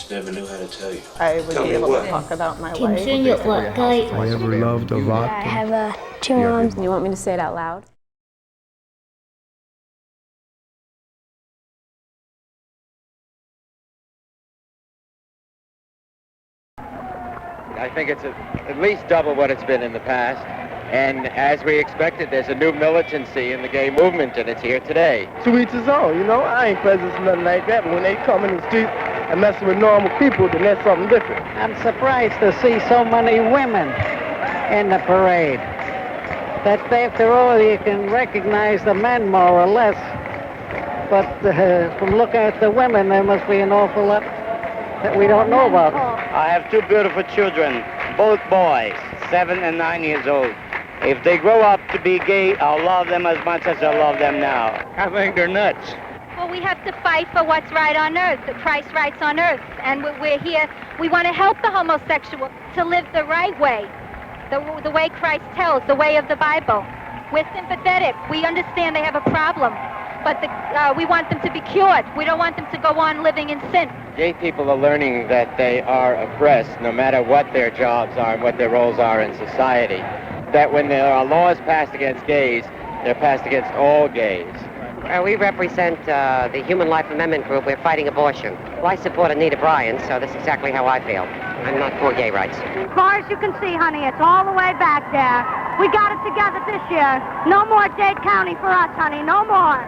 just never knew how to tell you. I would Tell be me able what? to talk about my Kim life. tunjuk what guy? I ever loved a lot. I have two moms. You want me to say it out loud? I think it's at least double what it's been in the past. And as we expected, there's a new militancy in the gay movement, and it's here today. To each his own, you know? I ain't prejudiced nothing like that, but when they come in the street and messing with normal people, then that's something different. I'm surprised to see so many women in the parade. That after all, you can recognize the men more or less. But from looking at the women, there must be an awful lot that we don't know about. I have two beautiful children, both boys, 7 and 9 years old. If they grow up to be gay, I'll love them as much as I love them now. I think they're nuts. Well, we have to fight for what's right on earth, the Christ's rights on earth. And we're here, we want to help the homosexual to live the right way, the way Christ tells, the way of the Bible. We're sympathetic. We understand they have a problem, but we want them to be cured. We don't want them to go on living in sin. Gay people are learning that they are oppressed no matter what their jobs are and what their roles are in society. That when there are laws passed against gays, they're passed against all gays. We represent the Human Life Amendment group. We're fighting abortion. Well, I support Anita Bryan, so that's exactly how I feel. I'm not for gay rights. As far as you can see, honey, it's all the way back there. We got it together this year. No more Dade County for us, honey. No more.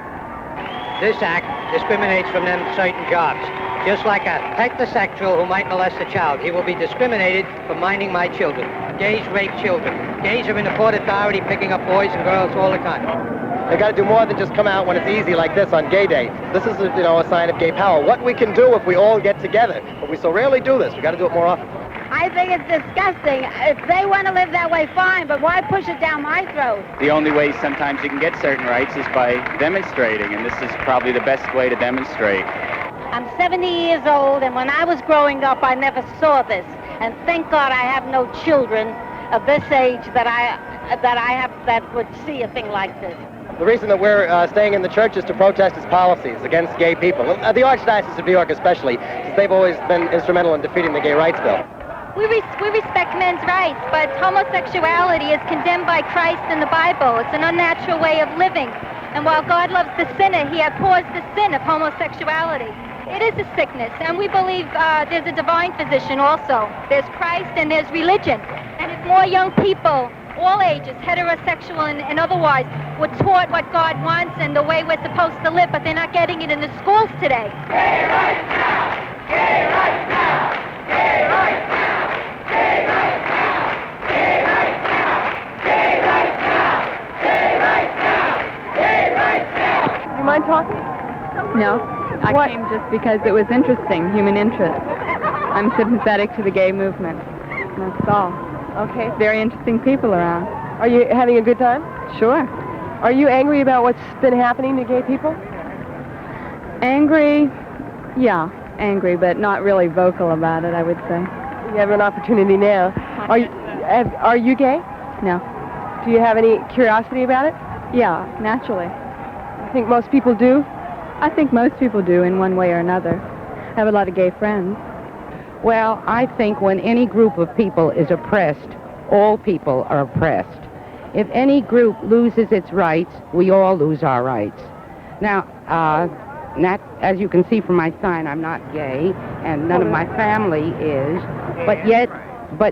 This act discriminates from them certain jobs. Just like a heterosexual who might molest a child, he will be discriminated for minding my children. Gays rape children. Gays are in the Port Authority picking up boys and girls all the time. They got to do more than just come out when it's easy like this on Gay Day. This is, a sign of gay power. What we can do if we all get together. But we so rarely do this. We got to do it more often. I think it's disgusting. If they want to live that way, fine, but why push it down my throat? The only way sometimes you can get certain rights is by demonstrating, and this is probably the best way to demonstrate. I'm 70 years old, and when I was growing up, I never saw this. And thank God I have no children of this age that would see a thing like this. The reason that we're staying in the church is to protest its policies against gay people. The Archdiocese of New York especially, since they've always been instrumental in defeating the gay rights bill. We respect men's rights, but homosexuality is condemned by Christ in the Bible. It's an unnatural way of living. And while God loves the sinner, he abhors the sin of homosexuality. It is a sickness, and we believe there's a divine physician also. There's Christ and there's religion. And if more young people, all ages, heterosexual and otherwise, were taught what God wants and the way we're supposed to live, but they're not getting it in the schools today. Gay rights now! Gay rights now! Gay rights now! Gay rights now! Gay rights now! Gay rights now! Gay rights now! Gay rights now! Do you mind talking? No. I came just because it was interesting, human interest. I'm sympathetic to the gay movement. That's all. Okay. Very interesting people around. Are you having a good time? Sure. Are you angry about what's been happening to gay people? Angry? Yeah, angry, but not really vocal about it, I would say. You have an opportunity now. Are you gay? No. Do you have any curiosity about it? Yeah, naturally. I think most people do. I think most people do in one way or another. I have a lot of gay friends. Well, I think when any group of people is oppressed, all people are oppressed. If any group loses its rights, we all lose our rights. Now, as you can see from my sign, I'm not gay, and none of my family is, but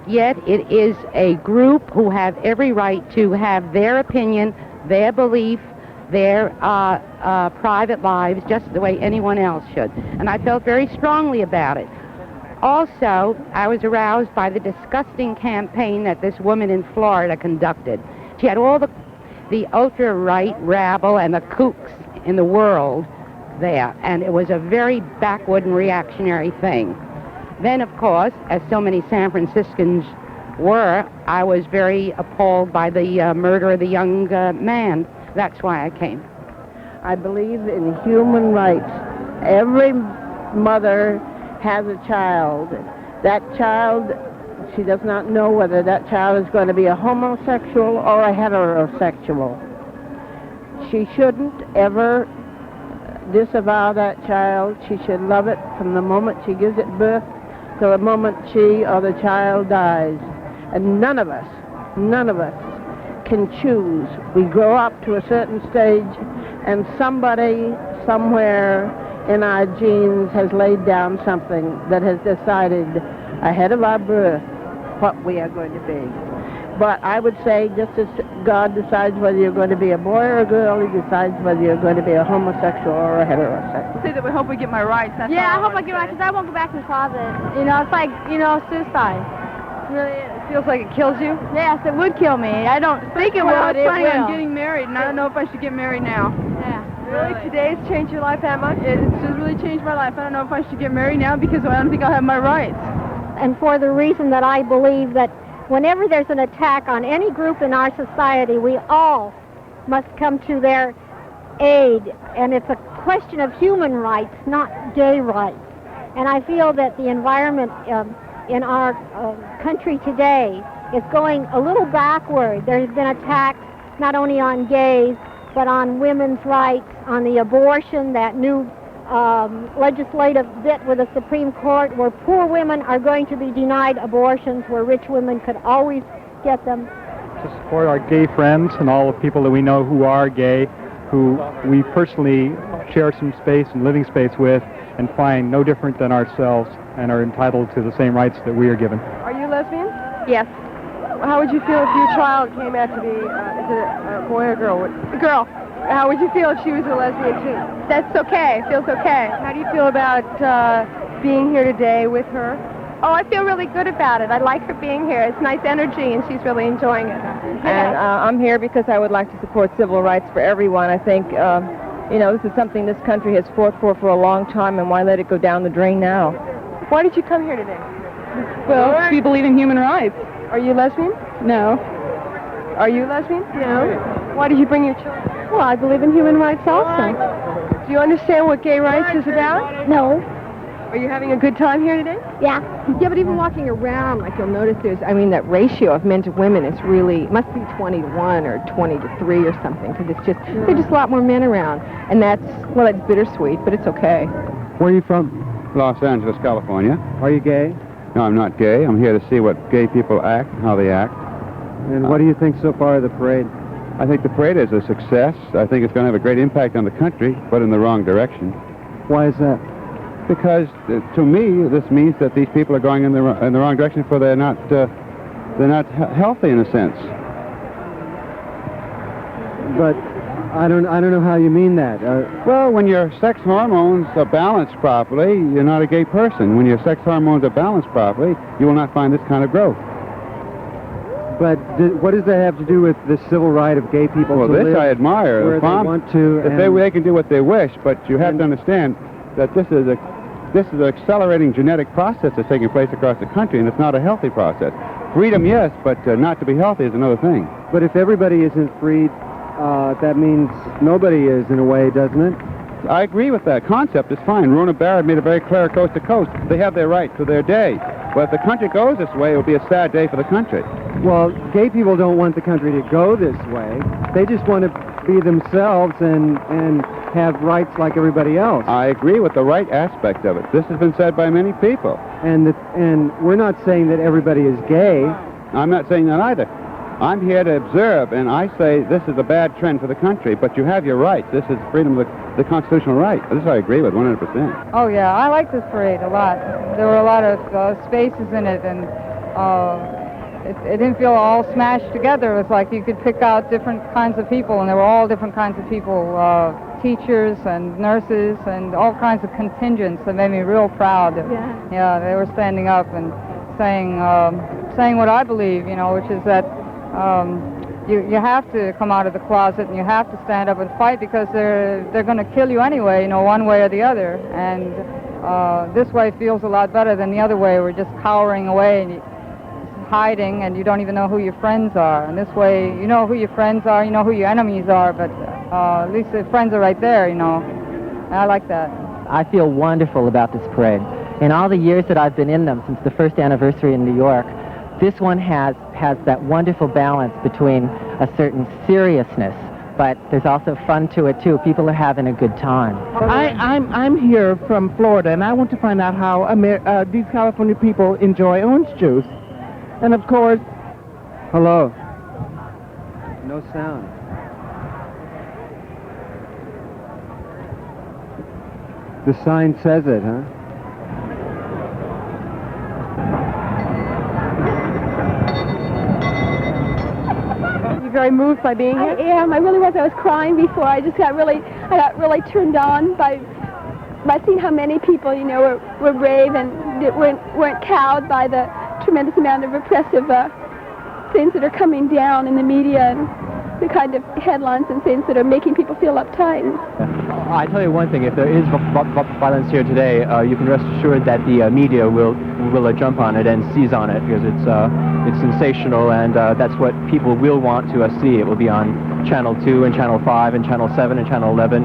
yet it is a group who have every right to have their opinion, their belief, their private lives, just the way anyone else should. And I felt very strongly about it. Also, I was aroused by the disgusting campaign that this woman in Florida conducted. She had all the ultra-right rabble and the kooks in the world there, and it was a very backward and reactionary thing. Then, of course, as so many San Franciscans were, I was very appalled by the murder of the young man. That's why I came. I believe in human rights. Every mother has a child. That child, she does not know whether that child is going to be a homosexual or a heterosexual. She shouldn't ever disavow that child. She should love it from the moment she gives it birth till the moment she or the child dies. And none of us can choose. We grow up to a certain stage, and somebody somewhere in our genes has laid down something that has decided ahead of our birth what we are going to be. But I would say, just as God decides whether you're going to be a boy or a girl, he decides whether you're going to be a homosexual or a heterosexual. Say that we hope we get my rights. That's Yeah, I hope I get right, because I won't go back in the closet. You know, it's like, you know, suicide. It really is. It feels like it kills you? Yes, it would kill me. I don't think it would. I was planning on will. getting married, and I don't know if I should get married now. Yeah. Really? Today's changed your life that much? It's just really changed my life. I don't know if I should get married now because I don't think I'll have my rights. And for the reason that I believe that whenever there's an attack on any group in our society, we all must come to their aid. And it's a question of human rights, not gay rights. And I feel that the environment in our country today is going a little backward. There's been attacks not only on gays, but on women's rights, on the abortion, that new legislative bit with the Supreme Court, where poor women are going to be denied abortions, where rich women could always get them. To support our gay friends and all the people that we know who are gay, who we personally share some space and living space with, and find no different than ourselves and are entitled to the same rights that we are given. Are you lesbian? Yes. How would you feel if your child came out to be, is it a boy or girl? A girl. How would you feel if she was a lesbian too? That's okay. Feels okay. How do you feel about being here today with her? Oh, I feel really good about it. I like her being here. It's nice energy, and she's really enjoying it. And I'm here because I would like to support civil rights for everyone. I think, you know, this is something this country has fought for a long time, and why let it go down the drain now? Why did you come here today? Well, we believe in human rights. Are you lesbian? No. Are you lesbian? No. Why did you bring your children? Well, I believe in human rights also. Do you understand what gay rights is about? No. Are you having a good time here today? Yeah. Yeah, but even walking around, like you'll notice that ratio of men to women is really, must be 20 to 1 or 20 to 3 or something, because it's just, there are just a lot more men around. And that's, well, it's bittersweet, but it's okay. Where are you from? Los Angeles, California. Are you gay? No, I'm not gay. I'm here to see what gay people act and how they act. And what do you think so far of the parade? I think the parade is a success. I think it's going to have a great impact on the country, but in the wrong direction. Why is that? Because to me, this means that these people are going in the wrong direction, for they're not healthy in a sense. But I don't know how you mean that. Well, when your sex hormones are balanced properly, you're not a gay person. When your sex hormones are balanced properly, you will not find this kind of growth. But what does that have to do with the civil right of gay people well, to live this I admire. where they want to? That they can do what they wish, but you have to understand that this is an accelerating genetic process that's taking place across the country, and it's not a healthy process. Freedom, yes, but not to be healthy is another thing. But if everybody isn't freed, that means nobody is, in a way, doesn't it? I agree with that. Concept is fine. Rona Barrett made it very clear coast to coast. They have their right to their day. But if the country goes this way, it will be a sad day for the country. Well, gay people don't want the country to go this way. They just want to be themselves and have rights like everybody else. I agree with the right aspect of it. This has been said by many people. And we're not saying that everybody is gay. I'm not saying that either. I'm here to observe, and I say this is a bad trend for the country, but you have your rights. This is freedom of the constitutional right. This I agree with 100%. Oh, yeah, I like this parade a lot. There were a lot of spaces in it, and it didn't feel all smashed together. It was like you could pick out different kinds of people, and there were all different kinds of people, teachers and nurses and all kinds of contingents that made me real proud. Yeah, they were standing up and saying what I believe, you know, which is that you have to come out of the closet and you have to stand up and fight, because they're going to kill you anyway, you know, one way or the other. And this way feels a lot better than the other way. We're just cowering away and hiding, and you don't even know who your friends are. And this way, you know who your friends are, you know who your enemies are, but at least the friends are right there, you know. And I like that. I feel wonderful about this parade. In all the years that I've been in them, since the first anniversary in New York, this one has that wonderful balance between a certain seriousness but there's also fun to it too. People are having a good time. I'm here from Florida, and I want to find out how these California people enjoy orange juice. And of course... Hello. No sound. The sign says it, huh? You're very moved by being here? I am. I really was. I was crying before. I got really turned on by seeing how many people, were brave and weren't cowed by the tremendous amount of repressive things that are coming down in the media and the kind of headlines and things that are making people feel uptight. I tell you one thing, if there is violence here today, you can rest assured that the media will jump on it and seize on it, because it's sensational, and that's what people will want to see. It will be on Channel 2 and Channel 5 and Channel 7 and Channel 11.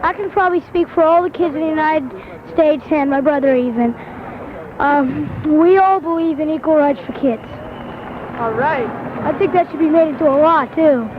I can probably speak for all the kids in the United States and my brother even. We all believe in equal rights for kids. All right. I think that should be made into a law, too.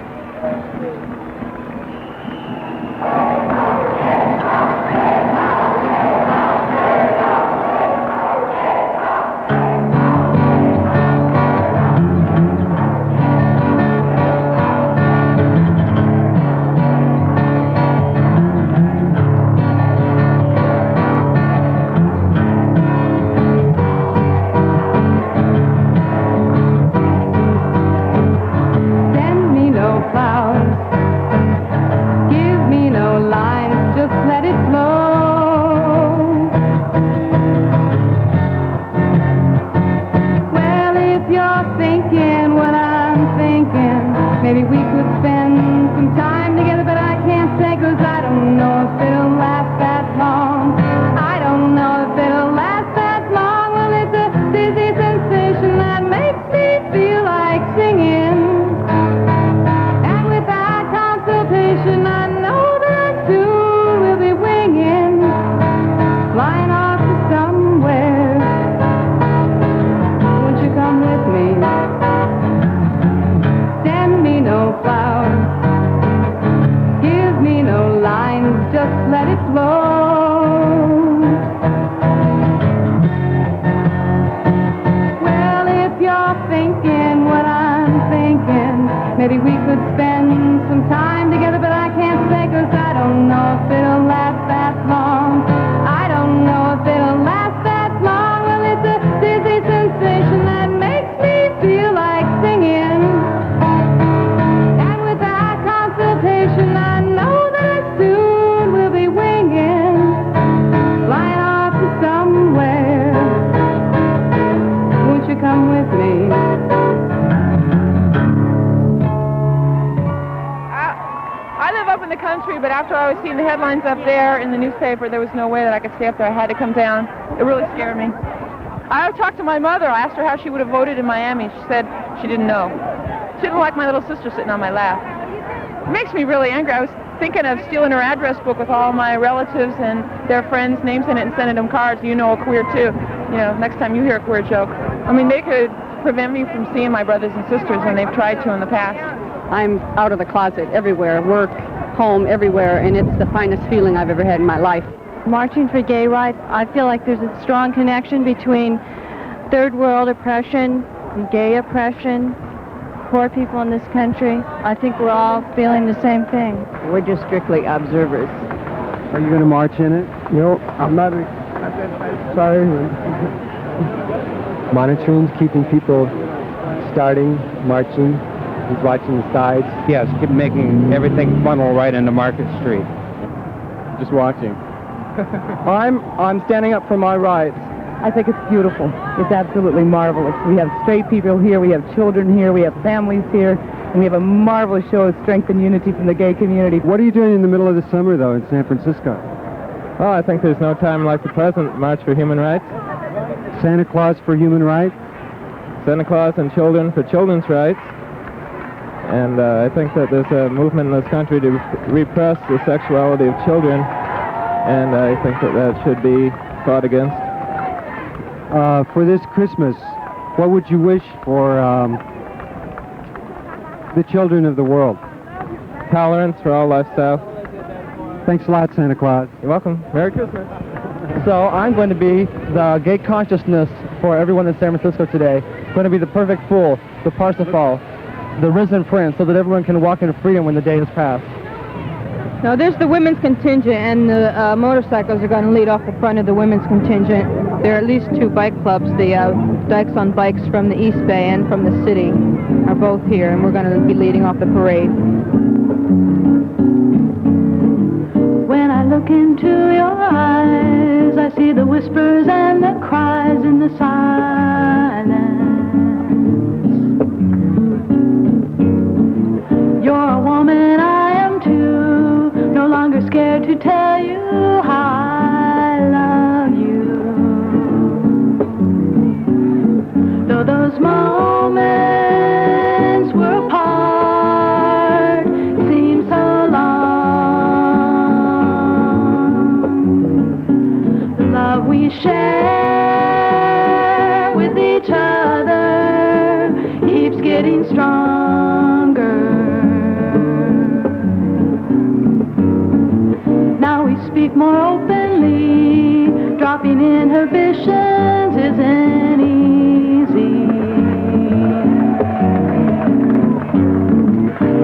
But after I was seeing the headlines up there in the newspaper, there was no way that I could stay up there. I had to come down. It really scared me. I talked to my mother. I asked her how she would have voted in Miami. She said she didn't know. She didn't like my little sister sitting on my lap. It makes me really angry. I was thinking of stealing her address book with all my relatives and their friends' names in it and sending them cards. You know a queer too. Next time you hear a queer joke. I mean, they could prevent me from seeing my brothers and sisters, and they've tried to in the past. I'm out of the closet everywhere, work, home, everywhere, and it's the finest feeling I've ever had in my life. Marching for gay rights, I feel like there's a strong connection between third world oppression and gay oppression, poor people in this country. I think we're all feeling the same thing. We're just strictly observers. Are you going to march in it? No, I'm not. Sorry. Monitoring, keeping people starting, marching. He's watching the sides. Yes, keep making everything funnel right into Market Street. Just watching. I'm standing up for my rights. I think it's beautiful. It's absolutely marvelous. We have straight people here, we have children here, we have families here, and we have a marvelous show of strength and unity from the gay community. What are you doing in the middle of the summer, though, in San Francisco? Oh, I think there's no time like the present. March for human rights. Santa Claus for human rights? Santa Claus and children for children's rights. And I think that there's a movement in this country to repress the sexuality of children, and I think that should be fought against. For this Christmas, what would you wish for the children of the world? tolerance for all lifestyles. Thanks a lot, Santa Claus. You're welcome. Merry Christmas. So I'm going to be the gay consciousness for everyone in San Francisco today. I'm going to be the perfect fool, the Parsifal, the risen prince, so that everyone can walk in freedom when the day has passed. Now, there's the women's contingent, and the motorcycles are going to lead off the front of the women's contingent. There are at least 2 bike clubs. The Dykes on Bikes from the East Bay and from the city are both here, and we're going to be leading off the parade. When I look into your eyes, I see the whispers and the cries in the silence. You're a woman, I am too, no longer scared to tell you how I love you. Though those moments were apart, seem so long. The love we share with each other keeps getting stronger. Now we speak more openly, dropping inhibitions isn't easy.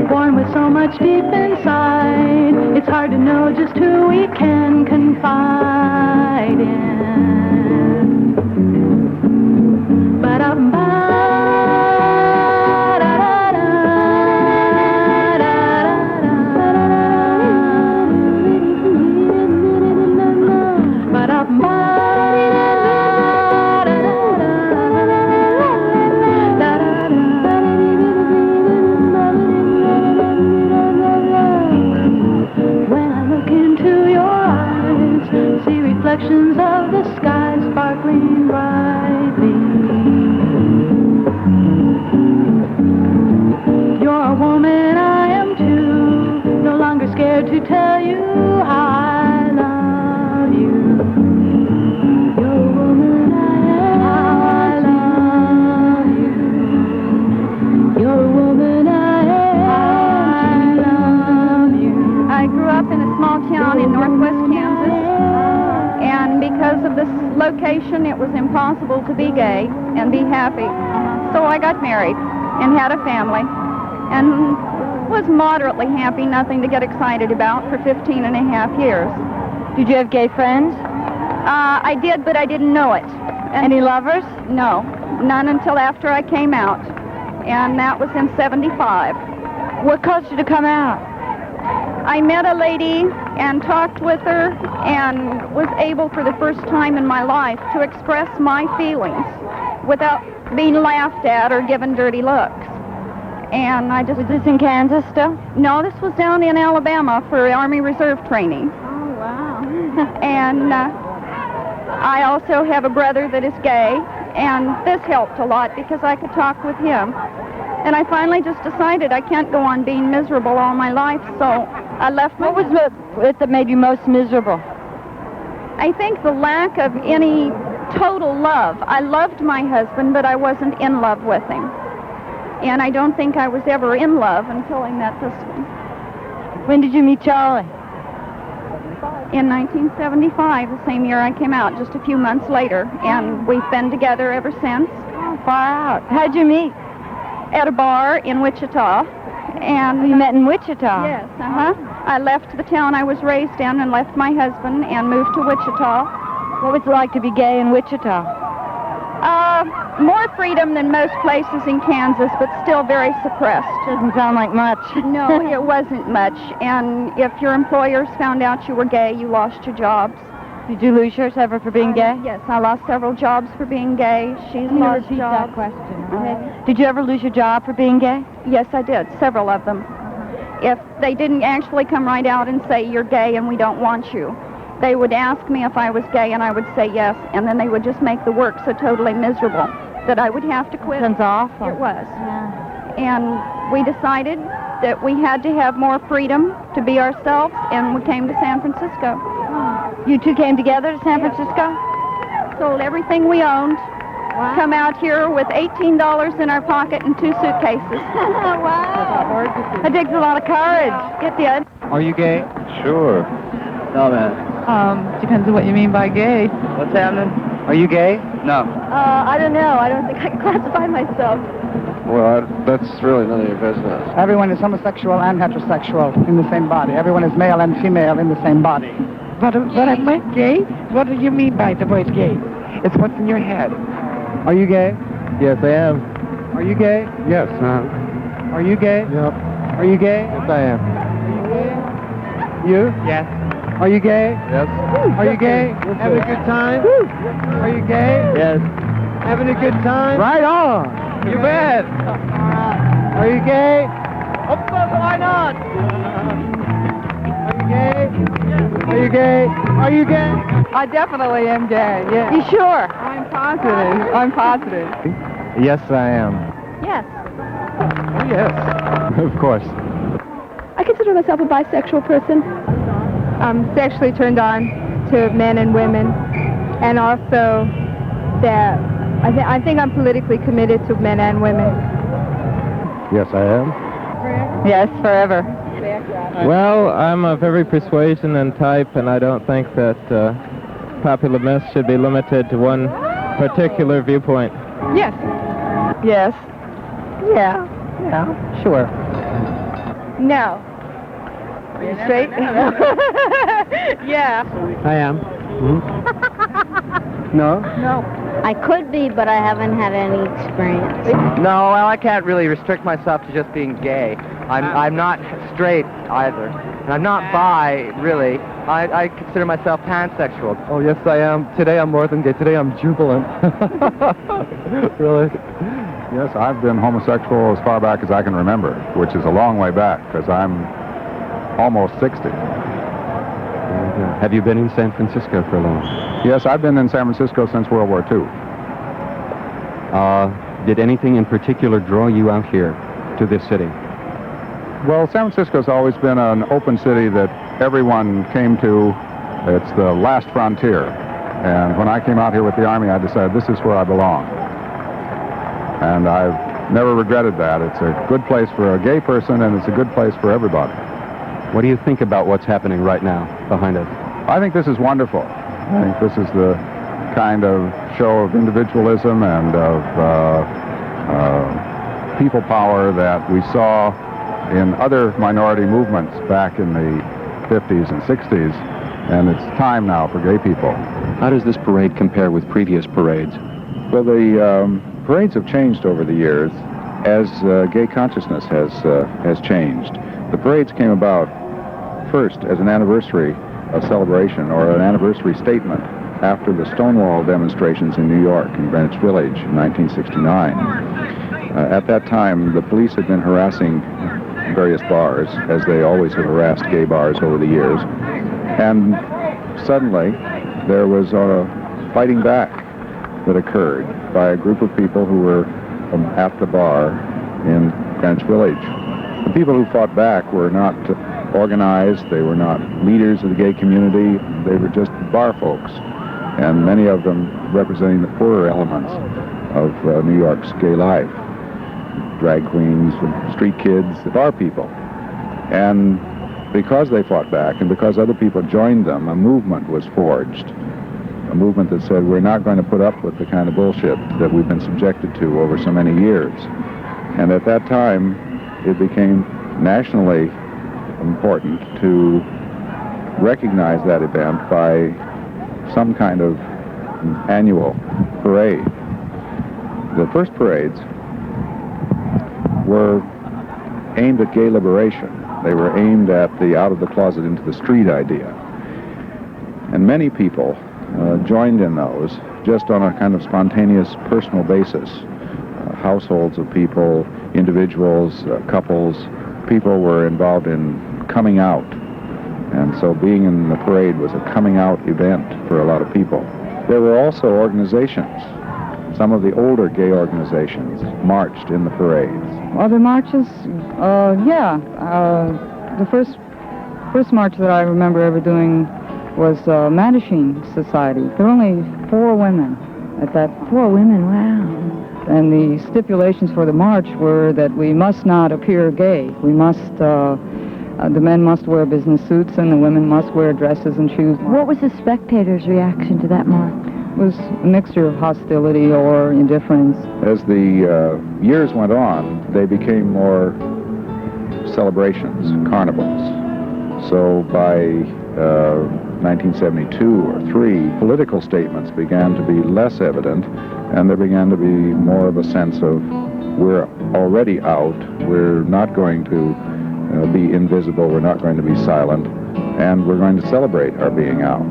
Born with so much deep inside, it's hard to know just who we can confide in. But reflections of the sky sparkling brightly. You're a woman, I am too, no longer scared to tell you how I love you. You're a woman, I am, how I love you. You're a woman, I am, I love you. I grew up in a small town in northwest Kansas. And because of this location, it was impossible to be gay and be happy. So I got married and had a family and was moderately happy, nothing to get excited about, for 15 and a half years. Did you have gay friends? I did, but I didn't know it. Any lovers? No, none until after I came out. And that was in 75. What caused you to come out? I met a lady and talked with her and was able for the first time in my life to express my feelings without being laughed at or given dirty looks. And I just... Was this in Kansas still? No, this was down in Alabama for Army Reserve training. Oh, wow. And I also have a brother that is gay, and this helped a lot because I could talk with him. And I finally just decided I can't go on being miserable all my life, so I left my... What was it that made you most miserable? I think the lack of any total love. I loved my husband, but I wasn't in love with him. And I don't think I was ever in love until I met this one. When did you meet Charlie? In 1975, the same year I came out, just a few months later. And we've been together ever since. Oh, far out. How'd you meet? At a bar in Wichita. And you met in Wichita? Yes, I left the town I was raised in and left my husband and moved to Wichita. What was it like to be gay in Wichita? More freedom than most places in Kansas, but still very suppressed. Doesn't sound like much. No, it wasn't much. And if your employers found out you were gay, you lost your jobs. Did you lose yours ever for being gay? Yes, I lost several jobs for being gay. She's lost repeat jobs. that question. Okay. Did you ever lose your job for being gay? Yes, I did. Several of them. If they didn't actually come right out and say, you're gay and we don't want you, they would ask me if I was gay and I would say yes, and then they would just make the work so totally miserable that I would have to quit. Sounds awful. It was. Yeah. And we decided that we had to have more freedom to be ourselves, and we came to San Francisco. You two came together to San Francisco? Sold everything we owned come out here with $18 in our pocket and 2 suitcases. Wow. It takes a lot of courage. Get the... Are you gay? Sure. No, man. Depends on what you mean by gay. What's happening? Are you gay? No. I don't know. I don't think I can classify myself. Well, that's really none of your business. Everyone is homosexual and heterosexual in the same body. Everyone is male and female in the same body. But I meant gay? What do you mean by the word gay? It's what's in your head. Are you gay? Yes, I am. Are you gay? Yes, Are you gay? Yep. Are you gay? Yes, I am. You? Yes. Are you gay? Yes. Are you gay? Having a good time? Are you gay? Yes. Having a good time? Right on. You bet. Are you gay? Of course, why not? Are you gay? Are you gay? Are you gay? I definitely am gay, yeah. You sure? I'm positive. I'm positive. Yes, I am. Yes. Oh, yes. Of course. I consider myself a bisexual person. I'm sexually turned on to men and women, and also that I think I'm politically committed to men and women. Yes, I am. Yes, forever. Well, I'm of every persuasion and type, and I don't think that popular myth should be limited to one particular viewpoint. Yes. Yes. Yeah. Sure. No. Are you straight? Yeah. I am. No? No. I could be, but I haven't had any experience. No, well, I can't really restrict myself to just being gay. I'm not straight either. And I'm not bi, really. I consider myself pansexual. Oh, yes, I am. Today I'm more than gay. Today I'm jubilant. Really? Yes, I've been homosexual as far back as I can remember, which is a long way back, because I'm almost 60. Have you been in San Francisco for long? Yes, I've been in San Francisco since World War II. Did anything in particular draw you out here to this city? Well, San Francisco's always been an open city that everyone came to. It's the last frontier. And when I came out here with the Army, I decided this is where I belong. And I've never regretted that. It's a good place for a gay person, and it's a good place for everybody. What do you think about what's happening right now behind us? I think this is wonderful. I think this is the kind of show of individualism and of people power that we saw in other minority movements back in the 50s and 60s, and it's time now for gay people. How does this parade compare with previous parades? Well, the parades have changed over the years as gay consciousness has changed. The parades came about first as an anniversary of celebration or an anniversary statement after the Stonewall demonstrations in New York in Greenwich Village in 1969. At that time, the police had been harassing various bars, as they always have harassed gay bars over the years. And suddenly, there was a fighting back that occurred by a group of people who were at the bar in Greenwich Village. The people who fought back were not organized, they were not leaders of the gay community, they were just bar folks, and many of them representing the poorer elements of New York's gay life. Drag queens, street kids, bar people. And because they fought back and because other people joined them, a movement was forged. A movement that said, we're not going to put up with the kind of bullshit that we've been subjected to over so many years. And at that time, it became nationally important to recognize that event by some kind of annual parade. The first parades were aimed at gay liberation. They were aimed at the out of the closet into the street idea. And many people joined in those just on a kind of spontaneous personal basis. Households of people, individuals, couples, people were involved in coming out. And so being in the parade was a coming out event for a lot of people. There were also organizations. Some of the older gay organizations marched in the parades. Other marches? The first march that I remember ever doing was Mattachine Society. There were only 4 women At that, poor women, wow. And the stipulations for the march were that we must not appear gay. We must, the men must wear business suits and the women must wear dresses and shoes. What was the spectators' reaction to that march? It was a mixture of hostility or indifference. As the years went on, they became more celebrations, carnivals. So by 1972 or 3, political statements began to be less evident, and there began to be more of a sense of we're already out, we're not going to be invisible, we're not going to be silent, and we're going to celebrate our being out.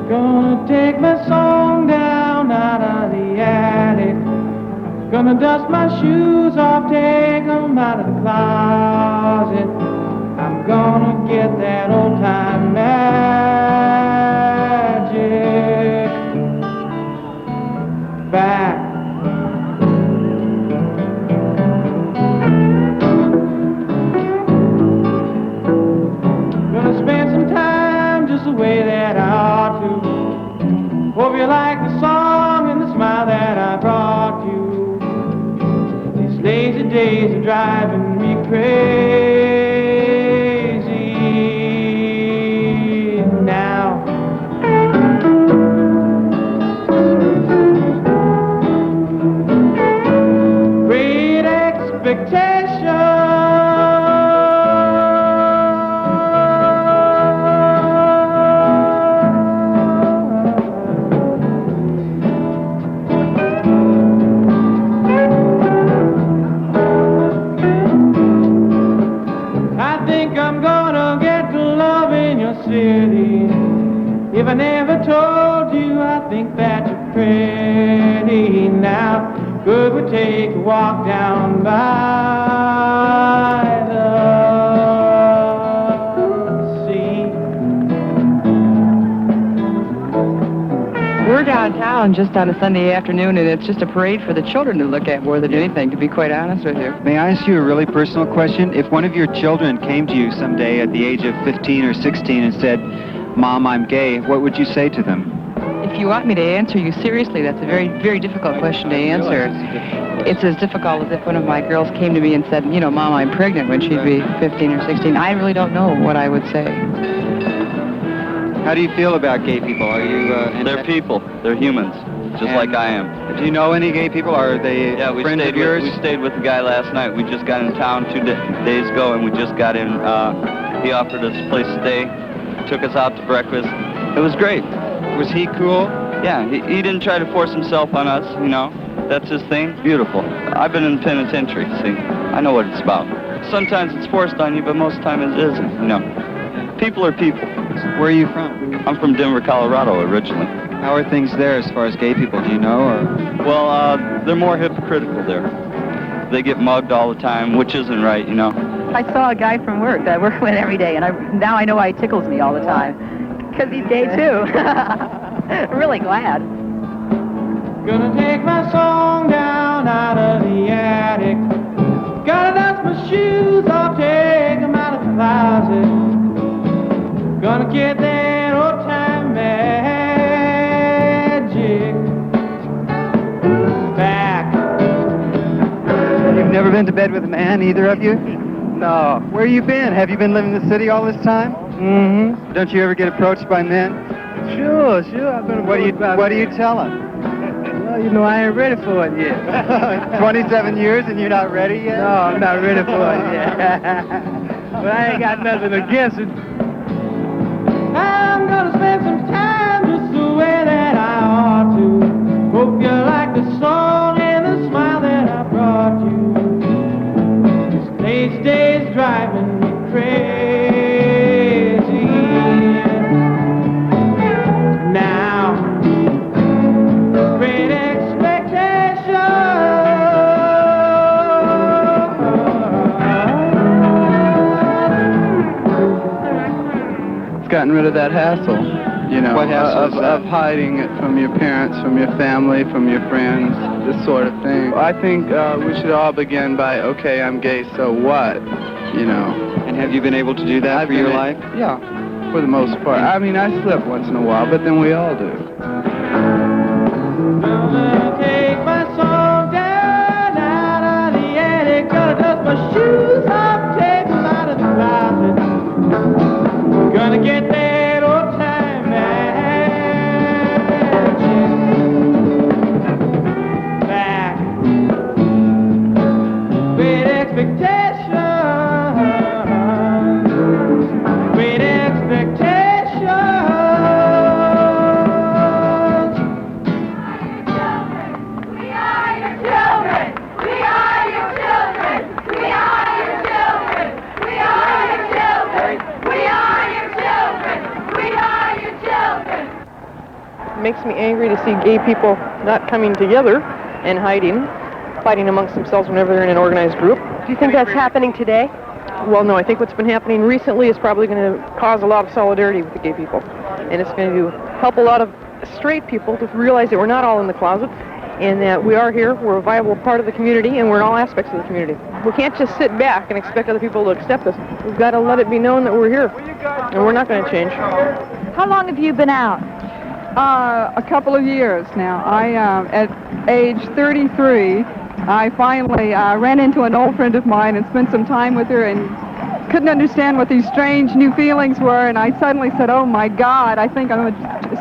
Gonna take my song down out of the attic. Gonna dust my shoes off, take them out of the closet. I'm gonna get that old time magic back. Gonna spend some time just the way that I ought to. Hope you like the song and the smile that I brought you. These lazy days are driving me crazy now. Great expectations. If I never told you, I think that you're pretty now. Could we take a walk down by the sea? We're downtown just on a Sunday afternoon, and it's just a parade for the children to look at more than anything, to be quite honest with you. May I ask you a really personal question? If one of your children came to you someday at the age of 15 or 16 and said, Mom, I'm gay, what would you say to them? If you want me to answer you seriously, that's a very, very difficult question to answer. It's as difficult as if one of my girls came to me and said, you know, Mom, I'm pregnant, when she'd be 15 or 16. I really don't know what I would say. How do you feel about gay people? Are you... They're people. They're humans, just like I am. Do you know any gay people? Are they friends of yours? We stayed with the guy last night. We just got in town 2 days ago, and we just got in. He offered us a place to stay, took us out to breakfast. It was great. Was he cool? Yeah, he didn't try to force himself on us, you know. That's his thing. Beautiful. I've been in penitentiary, see. I know what it's about. Sometimes it's forced on you, but most of the time it isn't, you know. People are people. Where are you from? I'm from Denver, Colorado, originally. How are things there as far as gay people, do you know? Or? Well, they're more hypocritical there. They get mugged all the time, which isn't right, you know. I saw a guy from work that I work with every day, and now I know why he tickles me all the time. Because he's gay, too. Really glad. Gonna take my song down out of the attic. Gotta dust my shoes off, take them out of the closet. Gonna get that old time magic back. You've never been to bed with a man, either of you? No. Where you been? Have you been living in the city all this time? Mm-hmm. Don't you ever get approached by men? Sure. I've been approached by What do you tell them? Well, you know, I ain't ready for it yet. 27 years and you're not ready yet? No, I'm not ready for it yet. But I ain't got nothing against it. I'm gonna spend some time just the way that I ought to. Hope you like the song and the smile that I brought you. This late day's driving me crazy. Now, great expectations. It's gotten rid of that hassle, you know, What hassle of hiding it from your parents, from your family, from your friends, this sort of thing. I think we should all begin by, okay, I'm gay, so what, you know. And have you been able to do that for your life? Yeah. for the most part. I mean, I slip once in a while, but then we all do. Gonna take my song down out of the attic. Gonna dust my shoes off, take them out of the closet. Gonna get that old time back with expectations, with expectations. We are your children. We are your children. We are your children. We are your children. We are your children. We are your children. It makes me angry to see gay people not coming together and hiding, fighting amongst themselves whenever they're in an organized group. Do you think that's happening today? Well, no, I think what's been happening recently is probably going to cause a lot of solidarity with the gay people. And it's going to help a lot of straight people to realize that we're not all in the closet and that we are here, we're a viable part of the community, and we're in all aspects of the community. We can't just sit back and expect other people to accept us. We've got to let it be known that we're here, and we're not going to change. How long have you been out? A couple of years now. At age 33, I finally ran into an old friend of mine and spent some time with her and couldn't understand what these strange new feelings were, and I suddenly said, oh my God, I think I'm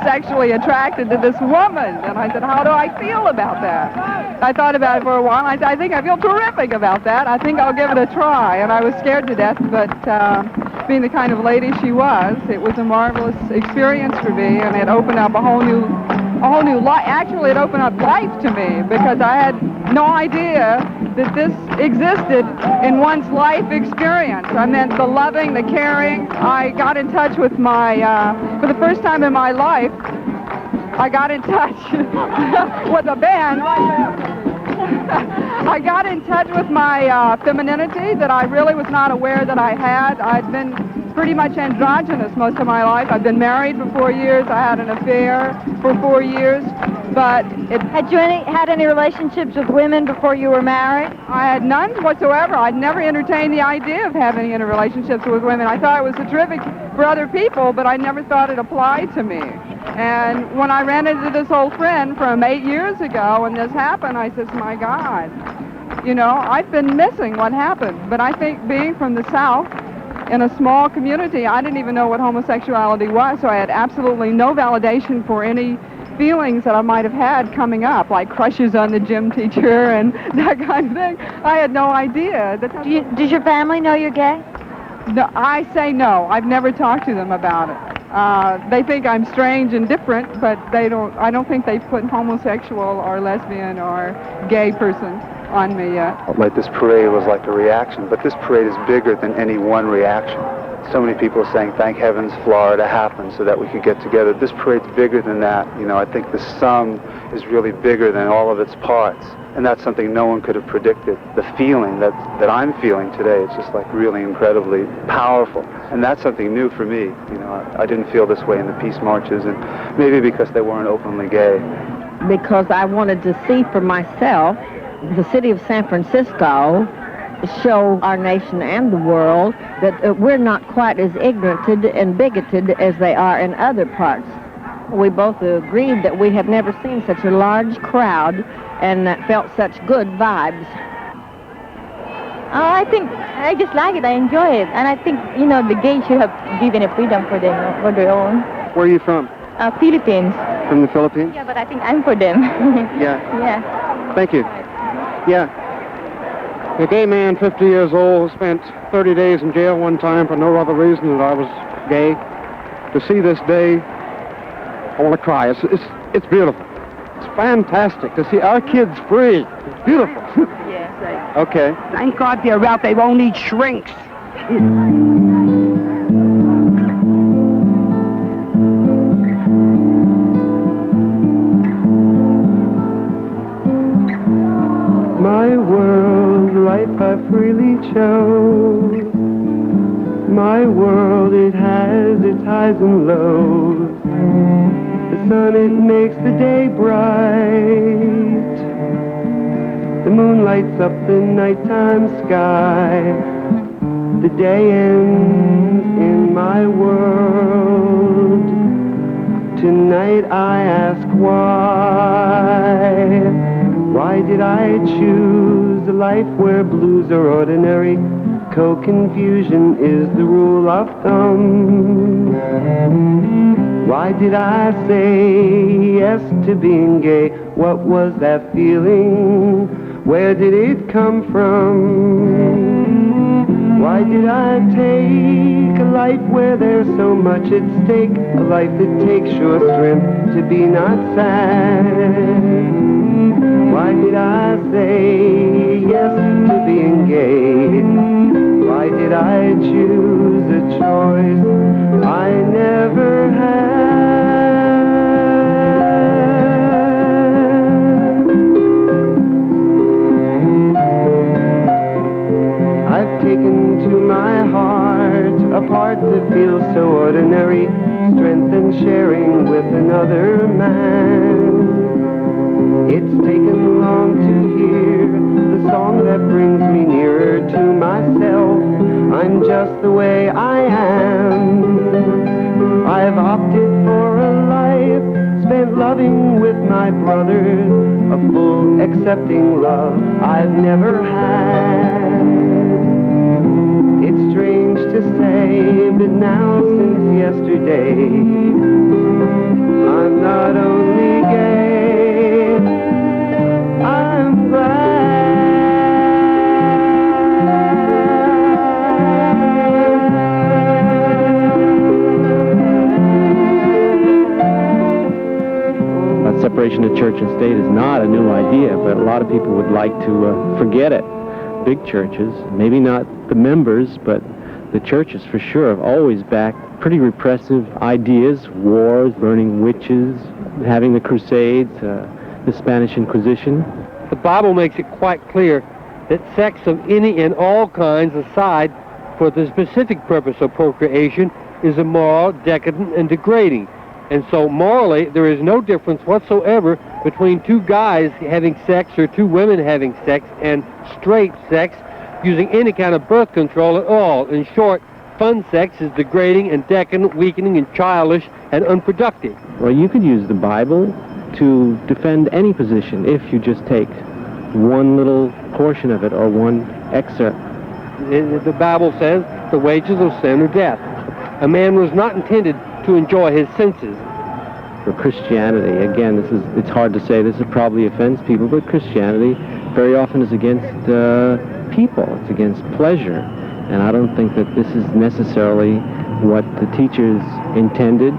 sexually attracted to this woman. And I said, how do I feel about that? I thought about it for a while, and I think I feel terrific about that. I think I'll give it a try. And I was scared to death, but being the kind of lady she was, it was a marvelous experience for me, and it opened up a whole new life. Actually, it opened up life to me, because I had no idea that this existed in one's life experience. I meant the loving, the caring. I got in touch with my, for the first time in my life, I got in touch with a band. I got in touch with my femininity that I really was not aware that I had. I'd been pretty much androgynous most of my life. I've been married for 4 years. I had an affair for 4 years. But had you had any relationships with women before you were married? I had none whatsoever. I'd never entertained the idea of having any relationships with women. I thought it was terrific for other people, but I never thought it applied to me. And when I ran into this old friend from 8 years ago and this happened, I said, my God, you know, I've been missing what happened. But I think being from the South, in a small community, I didn't even know what homosexuality was, so I had absolutely no validation for any feelings that I might have had coming up, like crushes on the gym teacher and that kind of thing. I had no idea. Does your family know you're gay? No, I say no. I've never talked to them about it. They think I'm strange and different, but I don't think they put homosexual or lesbian or gay person on me yet. Like this parade was like a reaction, but this parade is bigger than any one reaction. So many people saying, thank heavens Florida happened so that we could get together. This parade's bigger than that. You know, I think the sum is really bigger than all of its parts. And that's something no one could have predicted. The feeling that I'm feeling today, it's just like really incredibly powerful. And that's something new for me. You know, I didn't feel this way in the peace marches, and maybe because they weren't openly gay. Because I wanted to see for myself the city of San Francisco show our nation and the world that we're not quite as ignorant and bigoted as they are in other parts. We both agreed that we have never seen such a large crowd and felt such good vibes. Oh, I just like it. I enjoy it. And I think, you know, the gays should have given a freedom for them, for their own. Where are you from? Philippines. From the Philippines? Yeah, but I think I'm for them. Yeah. Yeah. Thank you. Yeah. A gay man, 50 years old, spent 30 days in jail one time for no other reason than I was gay. To see this day, I want to cry. It's beautiful. It's fantastic to see our kids free. It's beautiful. Yes. Okay. Thank God they're out. They won't eat shrinks. My world, life I freely chose. My world, it has its highs and lows. The sun, it makes the day bright. The moon lights up the nighttime sky. The day ends in my world. Tonight I ask why. Why did I choose a life where blues are ordinary? Co-confusion is the rule of thumb. Why did I say yes to being gay? What was that feeling? Where did it come from? Why did I take a life where there's so much at stake? A life that takes sure strength to be not sad. Why did I say yes to being gay? Why did I choose a choice I never had? I've taken to my heart a part that feels so ordinary, strength and sharing with another man. It's taken long to hear the song that brings me nearer to myself. I'm just the way I am. I've opted for a life spent loving with my brothers, a full accepting love I've never had. It's strange to say, but now since yesterday, I'm not only gay, I'm glad. Separation of church and state is not a new idea, but a lot of people would like to forget it. Big churches, maybe not the members, but the churches for sure have always backed pretty repressive ideas, wars, burning witches, having the Crusades, the Spanish Inquisition. The Bible makes it quite clear that sex of any and all kinds aside for the specific purpose of procreation is immoral, decadent, and degrading. And so morally, there is no difference whatsoever between two guys having sex or two women having sex and straight sex using any kind of birth control at all. In short, fun sex is degrading and decadent, weakening and childish and unproductive. Well, you could use the Bible to defend any position if you just take one little portion of it or one excerpt. The Bible says the wages of sin are death. A man was not intended to enjoy his senses. For Christianity, again, it's hard to say, this probably offends people, but Christianity very often is against people. It's against pleasure. And I don't think that this is necessarily what the teachers intended.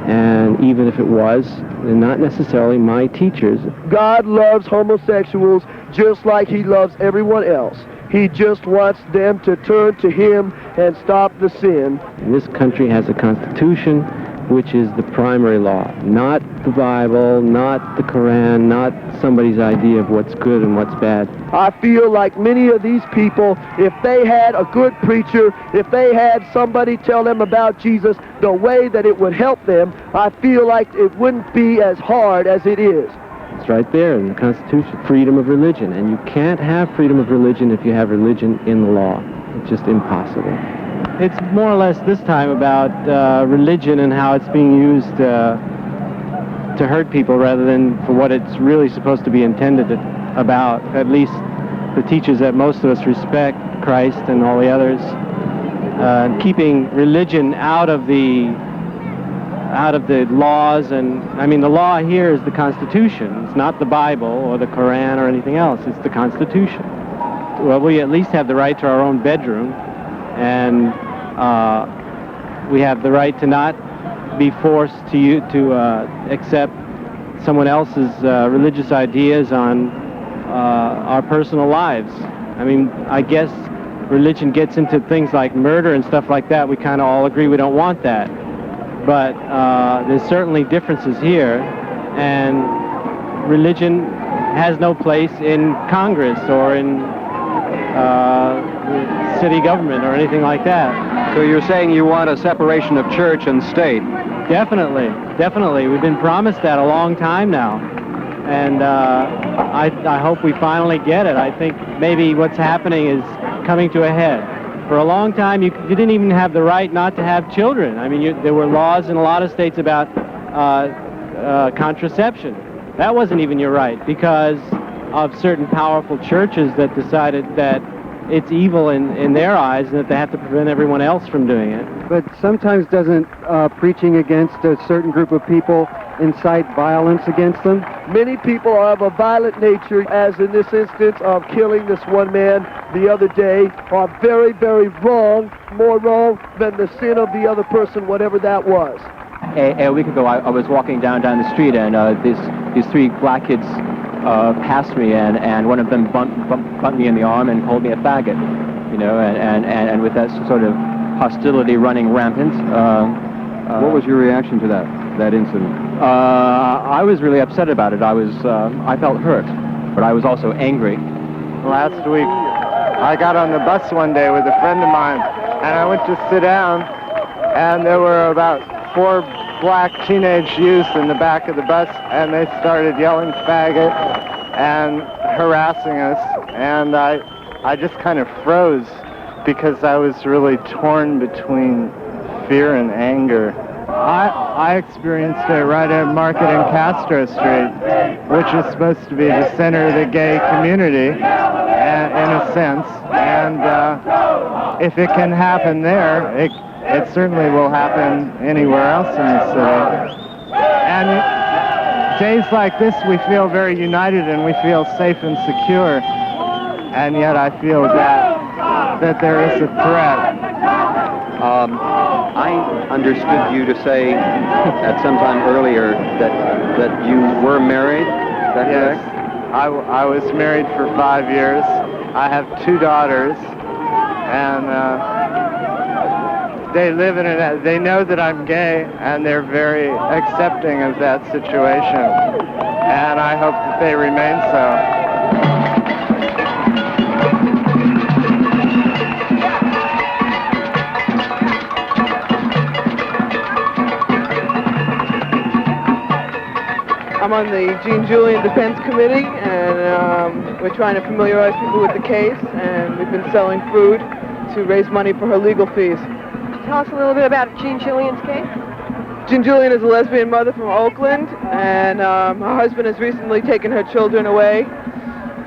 And even if it was, they're not necessarily my teachers. God loves homosexuals just like he loves everyone else. He just wants them to turn to him and stop the sin. This country has a constitution, which is the primary law, not the Bible, not the Quran, not somebody's idea of what's good and what's bad. I feel like many of these people, if they had a good preacher, if they had somebody tell them about Jesus the way that it would help them, I feel like it wouldn't be as hard as it is. It's right there in the Constitution, freedom of religion. And you can't have freedom of religion if you have religion in the law. It's just impossible. It's more or less this time about religion and how it's being used to hurt people rather than for what it's really supposed to be intended about. At least the teachers that most of us respect, Christ and all the others, keeping religion out of the laws. And I mean, the law here is the Constitution. It's not the Bible or the Quran or anything else. It's the Constitution. Well, we at least have the right to our own bedroom, and we have the right to not be forced to accept someone else's religious ideas on our personal lives. I mean, I guess religion gets into things like murder and stuff like that. We kind of all agree we don't want that. But there's certainly differences here, and religion has no place in Congress or in city government or anything like that. So you're saying you want a separation of church and state? Definitely, definitely. We've been promised that a long time now, and I hope we finally get it. I think maybe what's happening is coming to a head. For a long time, you didn't even have the right not to have children. I mean, there were laws in a lot of states about contraception. That wasn't even your right because of certain powerful churches that decided that it's evil in their eyes and that they have to prevent everyone else from doing it. But sometimes doesn't preaching against a certain group of people incite violence against them? Many people are of a violent nature, as in this instance of killing this one man the other day, are very, very wrong, more wrong than the sin of the other person, whatever that was. A week ago, I was walking down the street, and these three black kids passed me, and one of them bumped me in the arm and called me a faggot, you know, and with that sort of hostility running rampant. What was your reaction to that incident? I was really upset about it. I felt hurt, but I was also angry. Last week, I got on the bus one day with a friend of mine, and I went to sit down, and there were about 4 black teenage youth in the back of the bus, and they started yelling faggot and harassing us, and I just kind of froze because I was really torn between fear and anger. I experienced it right at Market and Castro Street, which is supposed to be the center of the gay community, in a sense, and if it can happen there, it certainly will happen anywhere else in the city. And days like this, we feel very united and we feel safe and secure, and yet I feel that there is a threat. I understood you to say at some time earlier that you were married. Is that yes, correct? I was married for 5 years. I have 2 daughters, and they live in it. They know that I'm gay, and they're very accepting of that situation, and I hope that they remain so. I'm on the Gene Julian Defense Committee, and we're trying to familiarize people with the case, and we've been selling food to raise money for her legal fees. Tell us a little bit about Gene Julian's case. Gene Julian is a lesbian mother from Oakland, and her husband has recently taken her children away.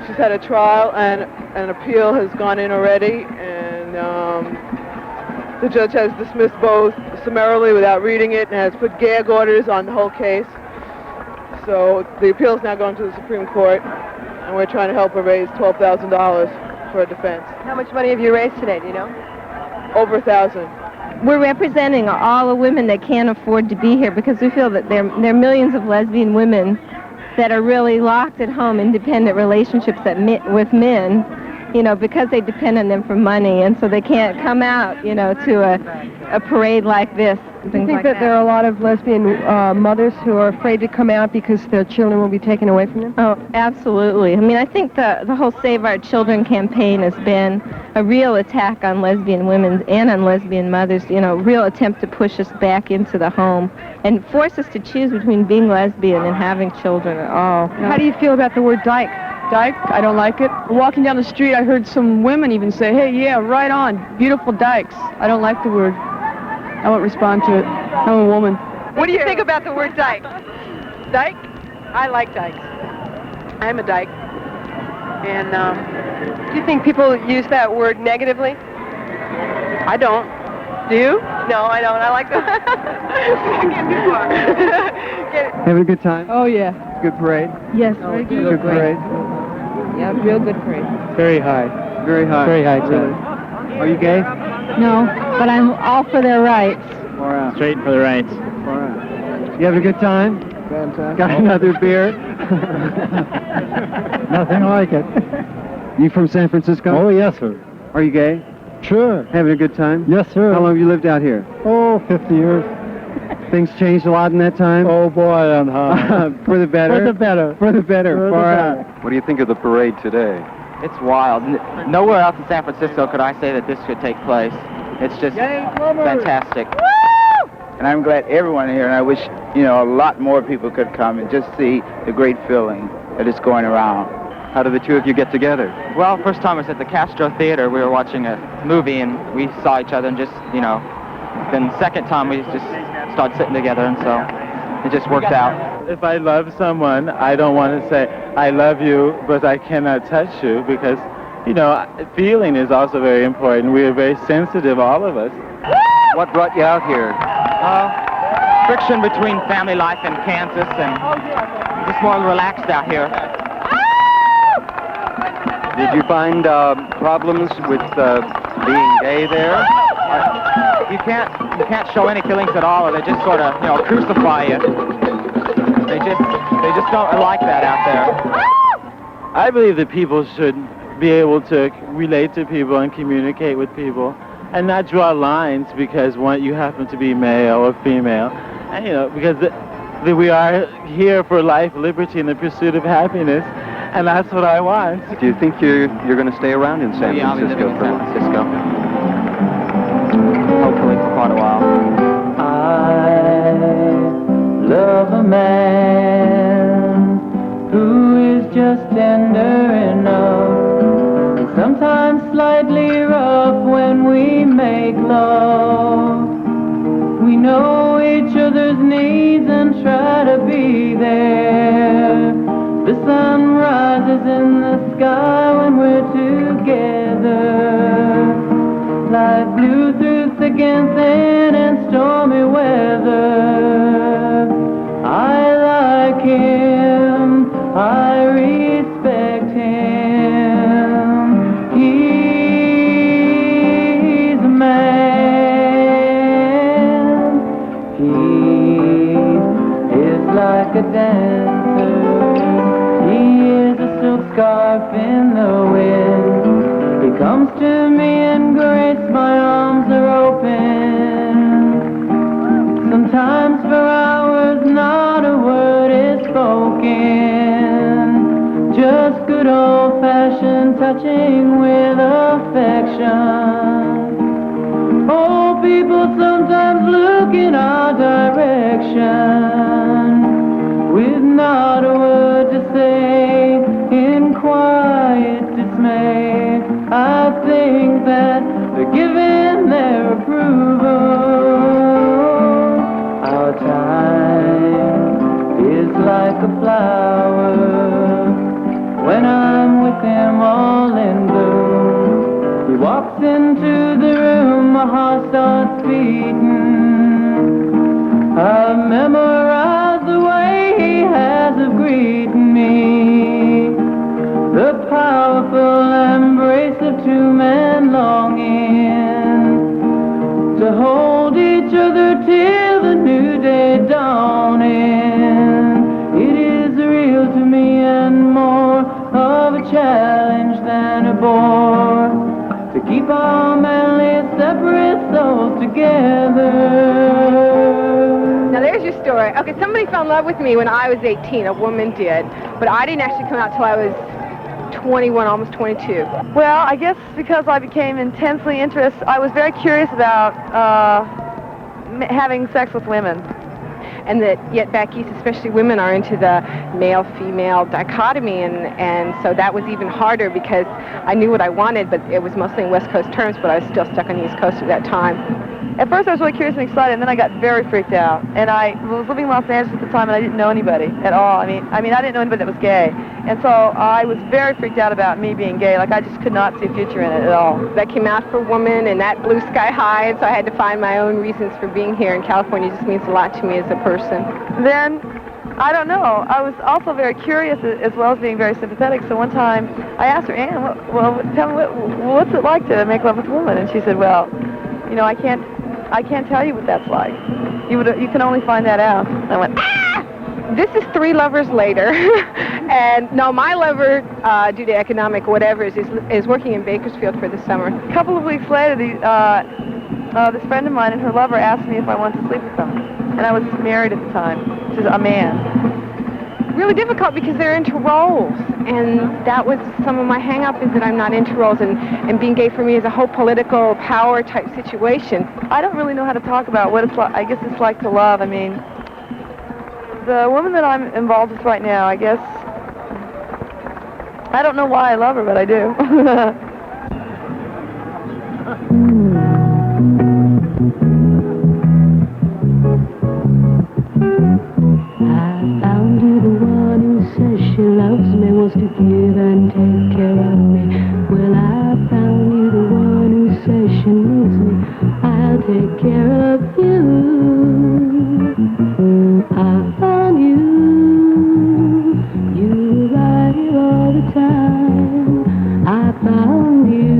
She's had a trial, and an appeal has gone in already, and the judge has dismissed both summarily without reading it and has put gag orders on the whole case. So the appeal is now going to the Supreme Court, and we're trying to help her raise $12,000 for a defense. How much money have you raised today, do you know? Over $1,000. We're representing all the women that can't afford to be here because we feel that there are millions of lesbian women that are really locked at home, independent relationships with men, you know, because they depend on them for money, and so they can't come out, you know, to a parade like this. Do you think that there are a lot of lesbian mothers who are afraid to come out because their children will be taken away from them? Oh, absolutely. I mean, I think the whole Save Our Children campaign has been a real attack on lesbian women and on lesbian mothers, you know, real attempt to push us back into the home and force us to choose between being lesbian and having children at all. How do you feel about the word dyke? Dyke, I don't like it. Walking down the street, I heard some women even say, hey, yeah, right on, beautiful dykes. I don't like the word. I won't respond to it. I'm a woman. What do you think about the word dyke? Dyke? I like dykes. I'm a dyke. And do you think people use that word negatively? I don't. Do you? No, I don't. I like the... Having a good time? Oh, yeah. Good parade? Yes, very good. Good parade? Yeah, real good parade. Very high. Very high. Very high, really. Are you gay? No, but I'm all for their rights. All right. Straight for the rights. All right. You having a good time? Fantastic. Got another beer? Nothing like it. You from San Francisco? Oh, yes, sir. Are you gay? Sure. Having a good time? Yes, sir. How long have you lived out here? Oh, 50 years. Things changed a lot in that time? Oh, boy, I'm high. For the better? For the better. For the better. Far out. What do you think of the parade today? It's wild. Nowhere else in San Francisco could I say that this should take place. It's just fantastic. And I'm glad everyone here, and I wish, you know, a lot more people could come and just see the great feeling that is going around. How did the two of you get together? Well, first time was at the Castro Theater. We were watching a movie and we saw each other and just, you know, then second time we just started sitting together and so it just worked out. If I love someone, I don't want to say, I love you, but I cannot touch you because, you know, feeling is also very important. We are very sensitive, all of us. What brought you out here? Friction between family life and Kansas and just more relaxed out here. Did you find problems with being gay there? You can't show any feelings at all, or they just sort of, you know, crucify you. They just don't like that out there. I believe that people should be able to relate to people and communicate with people and not draw lines because you happen to be male or female. And, you know, because we are here for life, liberty, and the pursuit of happiness, and that's what I want. Do you think you're going to stay around in San I'll be living Francisco in for San long? Francisco. Hopefully for quite a while. I love a man who is just tender enough and sometimes slightly rough when we make love. We know each other's needs and try to be there. The sun rises in the sky when we're together, like blue through thick and thin and stormy weather. I like him, I respect him. He's a man. He is like a dancer. He is a silk scarf in the wind. He comes to me and grace, my arms are open. Sometimes for hours not a word is spoken. Just good old-fashioned touching with affection. Old people sometimes look in our direction with not a word to say, in quiet dismay. I think that they're giving their approval. Our time is like a flower. When I'm with him all in bloom, he walks into the room, my heart starts beating. I memorize the way he has of greeting me, the powerful embrace of two men longing to hold each other till the new day dawning. It is real to me and more of a challenge than a bore to keep our manly separate souls together. Now there's your story. Okay, somebody fell in love with me when I was 18. A woman did. But I didn't actually come out till I was 21, almost 22. Well, I guess because I became intensely interested, I was very curious about having sex with women. And that yet back east, especially women, are into the male-female dichotomy, and so that was even harder because I knew what I wanted, but it was mostly in West Coast terms, but I was still stuck on the East Coast at that time. At first I was really curious and excited, and then I got very freaked out. And I was living in Los Angeles at the time, and I didn't know anybody at all. I mean, I didn't know anybody that was gay. And so I was very freaked out about me being gay. Like, I just could not see a future in it at all. That came out for woman, and that blew sky high, and so I had to find my own reasons for being here in California. It just means a lot to me as a person. Then, I don't know, I was also very curious as well as being very sympathetic. So one time I asked her, Ann, tell me, what's it like to make love with a woman? And she said, well, you know, I can't tell you what that's like. You can only find that out. I went, ah! This is 3 lovers later, and no, my lover, due to economic whatever, is working in Bakersfield for the summer. A couple of weeks later, this friend of mine and her lover asked me if I wanted to sleep with them, and I was married at the time to a man. Really difficult because they're into roles, and that was some of my hang-up, is that I'm not into roles, and being gay for me is a whole political power type situation. I don't really know how to talk about what it's like. I guess it's like to love. I mean, the woman that I'm involved with right now, I guess I don't know why I love her, but I do. I found you the one who says she loves me, wants to give and take care of me. Well, I found you the one who says she needs me, I'll take care of you. I found you, you were right here all the time. I found you,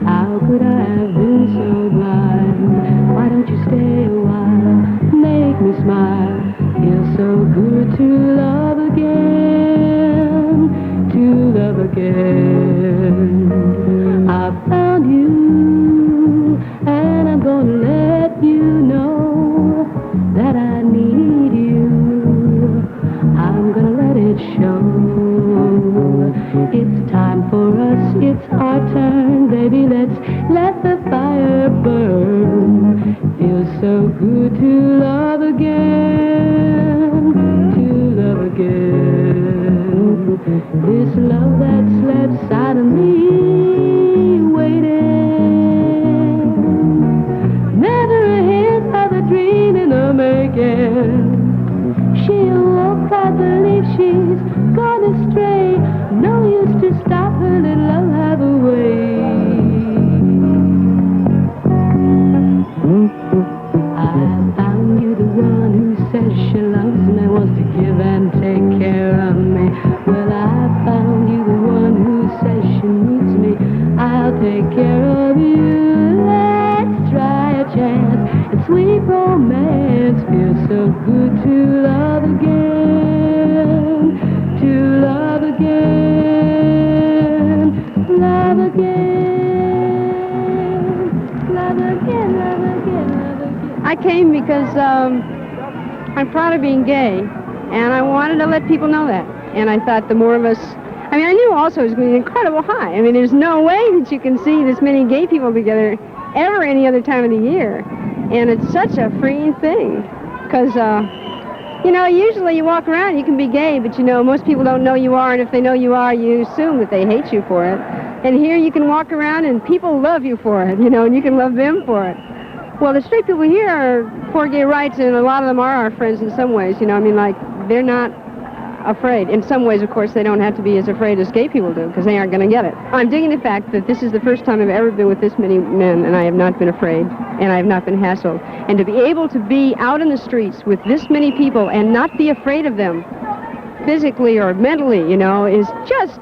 how could I have been so blind? Why don't you stay a while, make me smile? Feels so good to love again, to love again. I found you, and I'm gonna let you know that I need you. I'm gonna let it show. It's time for us, it's our turn, baby, let's let the fire burn. Feels so good to love again, to love again. This love that slept inside of me, waiting. Never a hint of a dream in the making. She awoke, I believe she's gone astray. No use to stop her, let love have a way. I found you the one who says she loves me, wants to give and take care of me. Well, I found you the one who says she needs me, I'll take care of you. Let's try a chance, and sweet romance feels so good to love again, to love again, love again, love again, love again, love again. I came because I'm proud of being gay, and I wanted to let people know that. And I thought the more of us, I mean, I knew also it was going to be an incredible high. I mean, there's no way that you can see this many gay people together ever any other time of the year. And it's such a freeing thing, because, you know, usually you walk around, you can be gay, but, you know, most people don't know you are, and if they know you are, you assume that they hate you for it. And here you can walk around and people love you for it, you know, and you can love them for it. Well, the straight people here are for gay rights, and a lot of them are our friends in some ways, you know, I mean, like, they're not afraid. In some ways, of course, they don't have to be as afraid as gay people do, because they aren't going to get it. I'm digging the fact that this is the first time I've ever been with this many men, and I have not been afraid, and I have not been hassled. And to be able to be out in the streets with this many people and not be afraid of them, physically or mentally, you know, is just,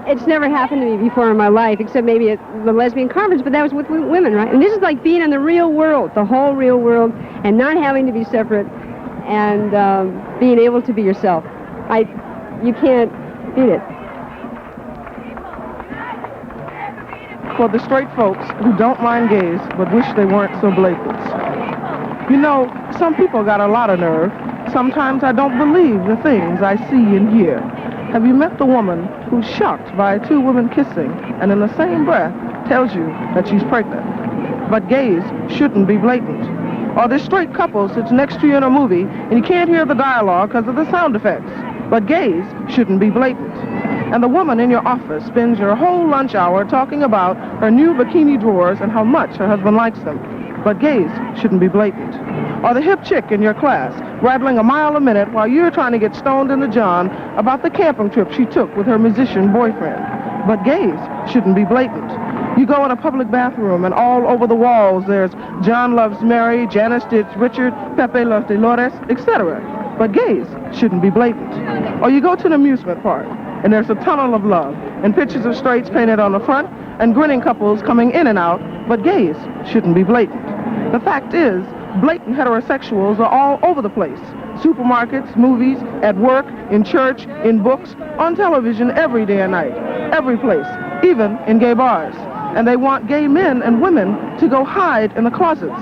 it's never happened to me before in my life, except maybe at the lesbian conference, but that was with women, right? And this is like being in the real world, the whole real world, and not having to be separate, and being able to be yourself. You can't beat it. For the straight folks who don't mind gays, but wish they weren't so blatant. You know, some people got a lot of nerve. Sometimes I don't believe the things I see and hear. Have you met the woman who's shocked by two women kissing and in the same breath tells you that she's pregnant? But gays shouldn't be blatant. Or this straight couple sits next to you in a movie and you can't hear the dialogue because of the sound effects. But gays shouldn't be blatant. And the woman in your office spends your whole lunch hour talking about her new bikini drawers and how much her husband likes them. But gays shouldn't be blatant. Or the hip chick in your class rattling a mile a minute while you're trying to get stoned in the john about the camping trip she took with her musician boyfriend. But gays shouldn't be blatant. You go in a public bathroom and all over the walls there's John loves Mary, Janice did Richard, Pepe loves Dolores, etc. But gays shouldn't be blatant. Or you go to an amusement park and there's a tunnel of love and pictures of straights painted on the front and grinning couples coming in and out, but gays shouldn't be blatant. The fact is, blatant heterosexuals are all over the place. Supermarkets, movies, at work, in church, in books, on television every day and night. Every place, even in gay bars. And they want gay men and women to go hide in the closets.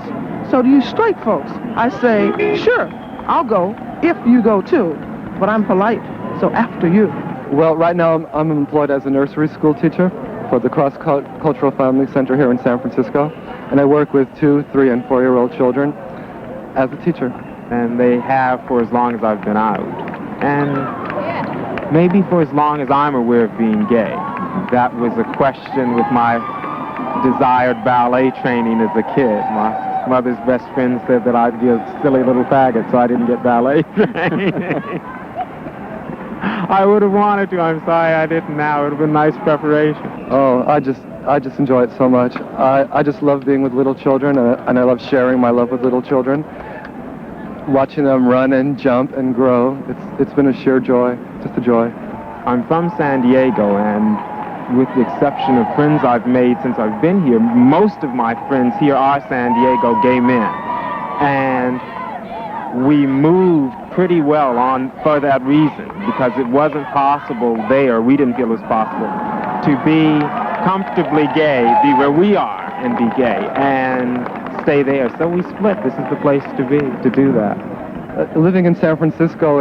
So to you straight folks, I say, sure, I'll go if you go too. But I'm polite, so after you. Well, right now I'm employed as a nursery school teacher for the Cross Cultural Family Center here in San Francisco. And I work with 2-, 3-, and 4-year-old children as a teacher. And they have for as long as I've been out. And maybe for as long as I'm aware of being gay. That was a question with my desired ballet training as a kid. My mother's best friend said that I'd be a silly little faggot, so I didn't get ballet training. I would have wanted to. I'm sorry I didn't now. It would have been nice preparation. Oh, I just enjoy it so much. I just love being with little children, and I love sharing my love with little children. Watching them run and jump and grow, it's been a sheer joy, just a joy. I'm from San Diego, and with the exception of friends I've made since I've been here, most of my friends here are San Diego gay men. And we moved pretty well on for that reason, because it wasn't possible there, we didn't feel it was possible, to be comfortably gay, be where we are and be gay, and stay there. So we split. This is the place to be, to do that. Living in San Francisco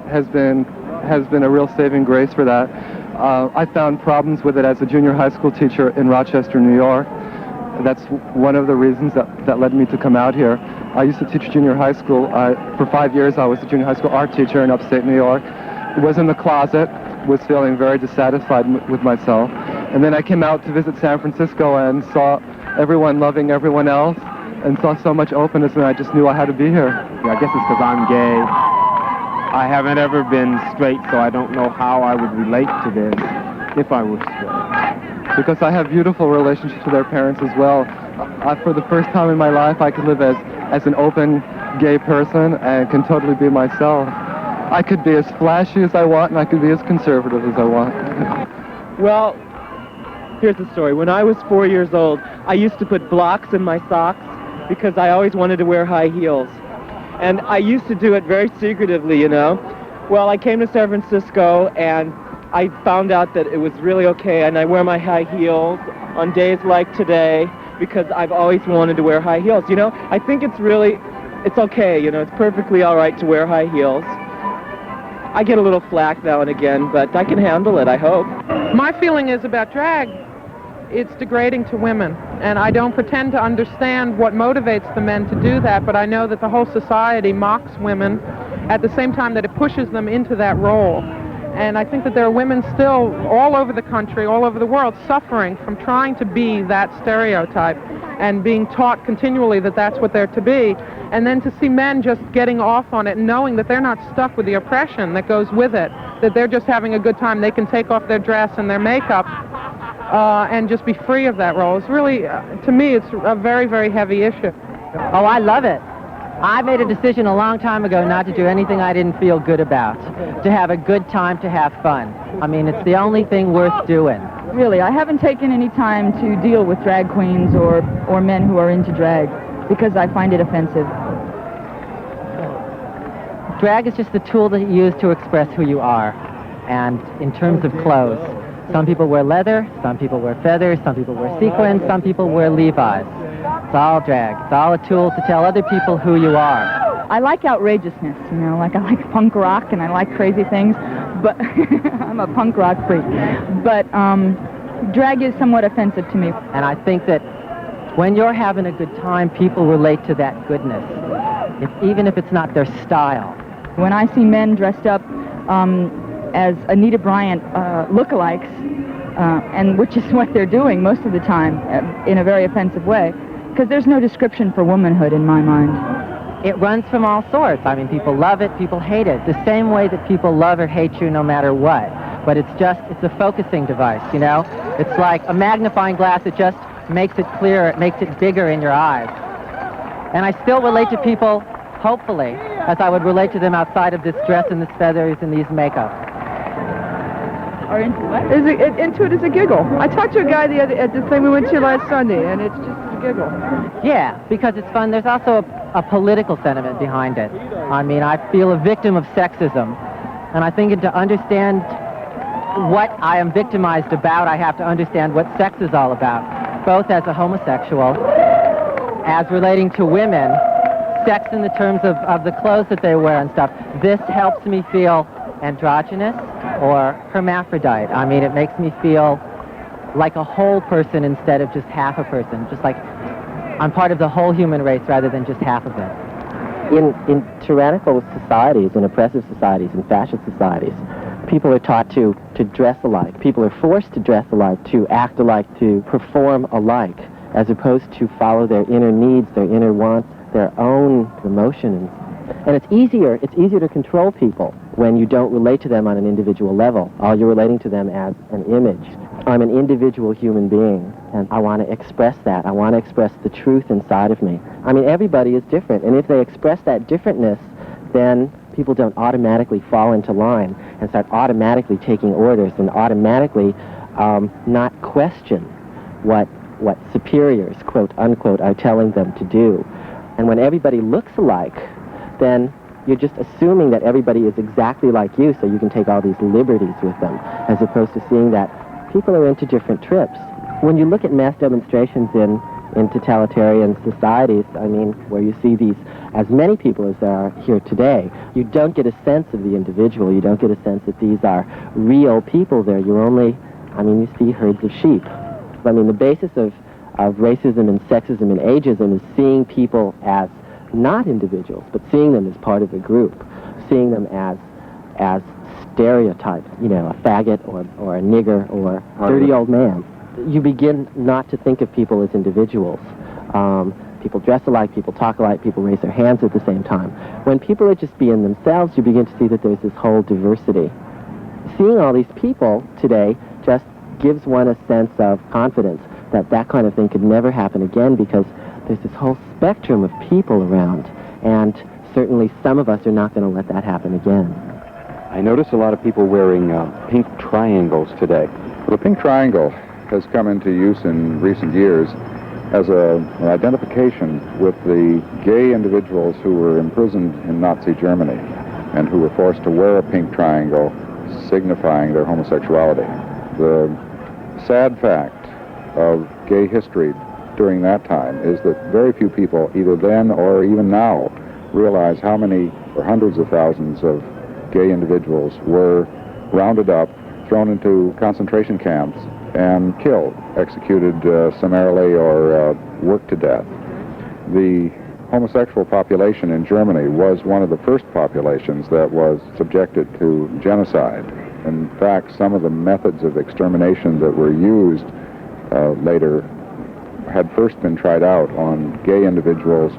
has been a real saving grace for that. I found problems with it as a junior high school teacher in Rochester, New York. That's one of the reasons that led me to come out here. I used to teach junior high school. For 5 years, I was a junior high school art teacher in upstate New York. Was in the closet, was feeling very dissatisfied with myself. And then I came out to visit San Francisco and saw everyone loving everyone else and saw so much openness, and I just knew I had to be here. Yeah, I guess it's because I'm gay. I haven't ever been straight, so I don't know how I would relate to this if I were straight. Because I have beautiful relationships with their parents as well. For the first time in my life, I could live as an open gay person and can totally be myself. I could be as flashy as I want, and I could be as conservative as I want. Well, here's the story. When I was 4 years old, I used to put blocks in my socks because I always wanted to wear high heels. And I used to do it very secretively, you know. Well, I came to San Francisco, and I found out that it was really okay, and I wear my high heels on days like today because I've always wanted to wear high heels. You know, I think it's okay, you know, it's perfectly all right to wear high heels. I get a little flack now and again, but I can handle it, I hope. My feeling is about drag, it's degrading to women. And I don't pretend to understand what motivates the men to do that, but I know that the whole society mocks women at the same time that it pushes them into that role. And I think that there are women still all over the country, all over the world, suffering from trying to be that stereotype and being taught continually that that's what they're to be. And then to see men just getting off on it and knowing that they're not stuck with the oppression that goes with it, that they're just having a good time, they can take off their dress and their makeup and just be free of that role. It's really, to me, it's a very, very heavy issue. Oh, I love it. I made a decision a long time ago not to do anything I didn't feel good about, to have a good time, to have fun. I mean, it's the only thing worth doing. Really, I haven't taken any time to deal with drag queens or men who are into drag because I find it offensive. Drag is just the tool that you use to express who you are. And in terms of clothes, some people wear leather, some people wear feathers, some people wear sequins, some people wear Levi's. It's all drag. It's all a tool to tell other people who you are. I like outrageousness, you know, like I like punk rock and I like crazy things, but I'm a punk rock freak. But drag is somewhat offensive to me. And I think that when you're having a good time, people relate to that goodness, even if it's not their style. When I see men dressed up as Anita Bryant lookalikes, and which is what they're doing most of the time in a very offensive way, because there's no description for womanhood in my mind. It runs from all sorts. I mean, people love it, people hate it. The same way that people love or hate you no matter what. But it's a focusing device, you know? It's like a magnifying glass. It just makes it clearer, it makes it bigger in your eyes. And I still relate to people, hopefully, as I would relate to them outside of this dress and this feathers and these makeup. Or into what? Into it as a giggle. I talked to a guy at the thing we went to last Sunday, and it's just a giggle. Yeah, because it's fun. There's also a political sentiment behind it. I mean, I feel a victim of sexism, and I think to understand what I am victimized about, I have to understand what sex is all about, both as a homosexual, as relating to women, sex in the terms of the clothes that they wear and stuff. This helps me feel androgynous or hermaphrodite. I mean, it makes me feel like a whole person instead of just half a person, just like I'm part of the whole human race rather than just half of it. In tyrannical societies, in oppressive societies, in fascist societies, People are taught to dress alike. People are forced to dress alike, to act alike, to perform alike, as opposed to follow their inner needs, their inner wants, their own emotions. And it's easier to control people when you don't relate to them on an individual level. All you're relating to them as an image. I'm an individual human being, and I want to express that. I want to express the truth inside of me. I mean, everybody is different, and if they express that differentness, then people don't automatically fall into line and start automatically taking orders and automatically not question what superiors, quote unquote, are telling them to do. And when everybody looks alike, then you're just assuming that everybody is exactly like you, so you can take all these liberties with them, as opposed to seeing that people are into different trips. When you look at mass demonstrations in totalitarian societies, I mean, where you see these, as many people as there are here today, you don't get a sense of the individual. You don't get a sense that these are real people there. You see herds of sheep. I mean, the basis of racism and sexism and ageism is seeing people as not individuals, but seeing them as part of a group, seeing them as stereotypes, a faggot or a nigger or a dirty old man. You begin not to think of people as individuals. People dress alike, people talk alike, people raise their hands at the same time. When people are just being themselves, you begin to see that there's this whole diversity. Seeing all these people today just gives one a sense of confidence that kind of thing could never happen again, because there's this whole spectrum of people around, and certainly some of us are not going to let that happen again. I notice a lot of people wearing pink triangles today. The pink triangle has come into use in recent years as an identification with the gay individuals who were imprisoned in Nazi Germany and who were forced to wear a pink triangle signifying their homosexuality. The sad fact of gay history during that time is that very few people, either then or even now, realize how many or hundreds of thousands of gay individuals were rounded up, thrown into concentration camps, and killed, executed summarily or worked to death. The homosexual population in Germany was one of the first populations that was subjected to genocide. In fact, some of the methods of extermination that were used later had first been tried out on gay individuals.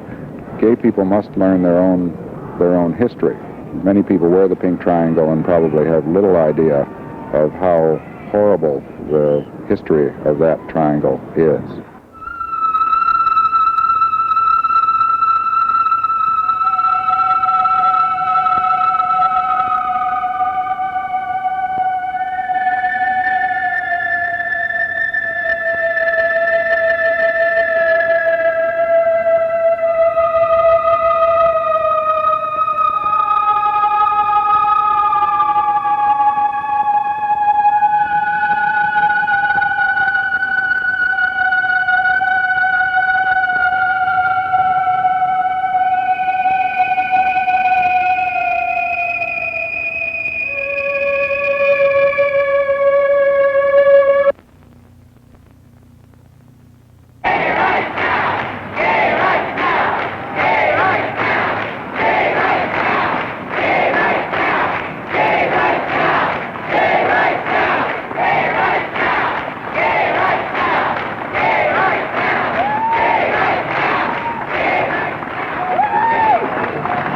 Gay people must learn their own history. Many people wear the pink triangle and probably have little idea of how horrible the history of that triangle is.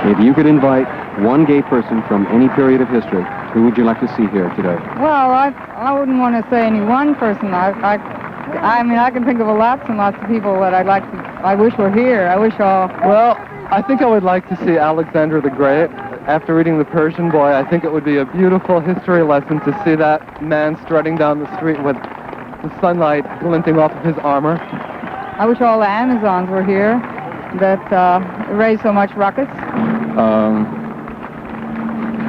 If you could invite one gay person from any period of history, who would you like to see here today? Well, I wouldn't want to say any one person. I mean, I can think of lots and lots of people that I wish were here. I wish all... Well, I think I would like to see Alexander the Great. After reading The Persian Boy, I think it would be a beautiful history lesson to see that man strutting down the street with the sunlight glinting off of his armor. I wish all the Amazons were here that raise so much ruckus.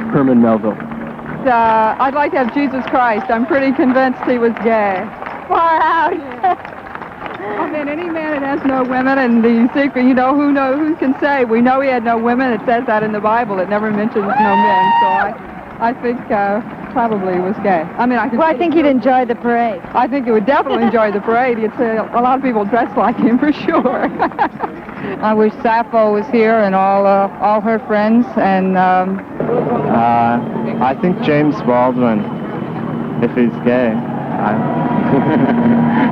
Herman Melville. I'd like to have Jesus Christ. I'm pretty convinced he was gay. Far out. I mean, any man that has no women, and the secret, who can say? We know he had no women. It says that in the Bible. It never mentions no men. So I think probably was gay. I mean, I think he'd enjoy the parade. I think he would definitely enjoy the parade. You'd see a lot of people dressed like him for sure. I wish Sappho was here and all her friends. And I think James Baldwin, if he's gay.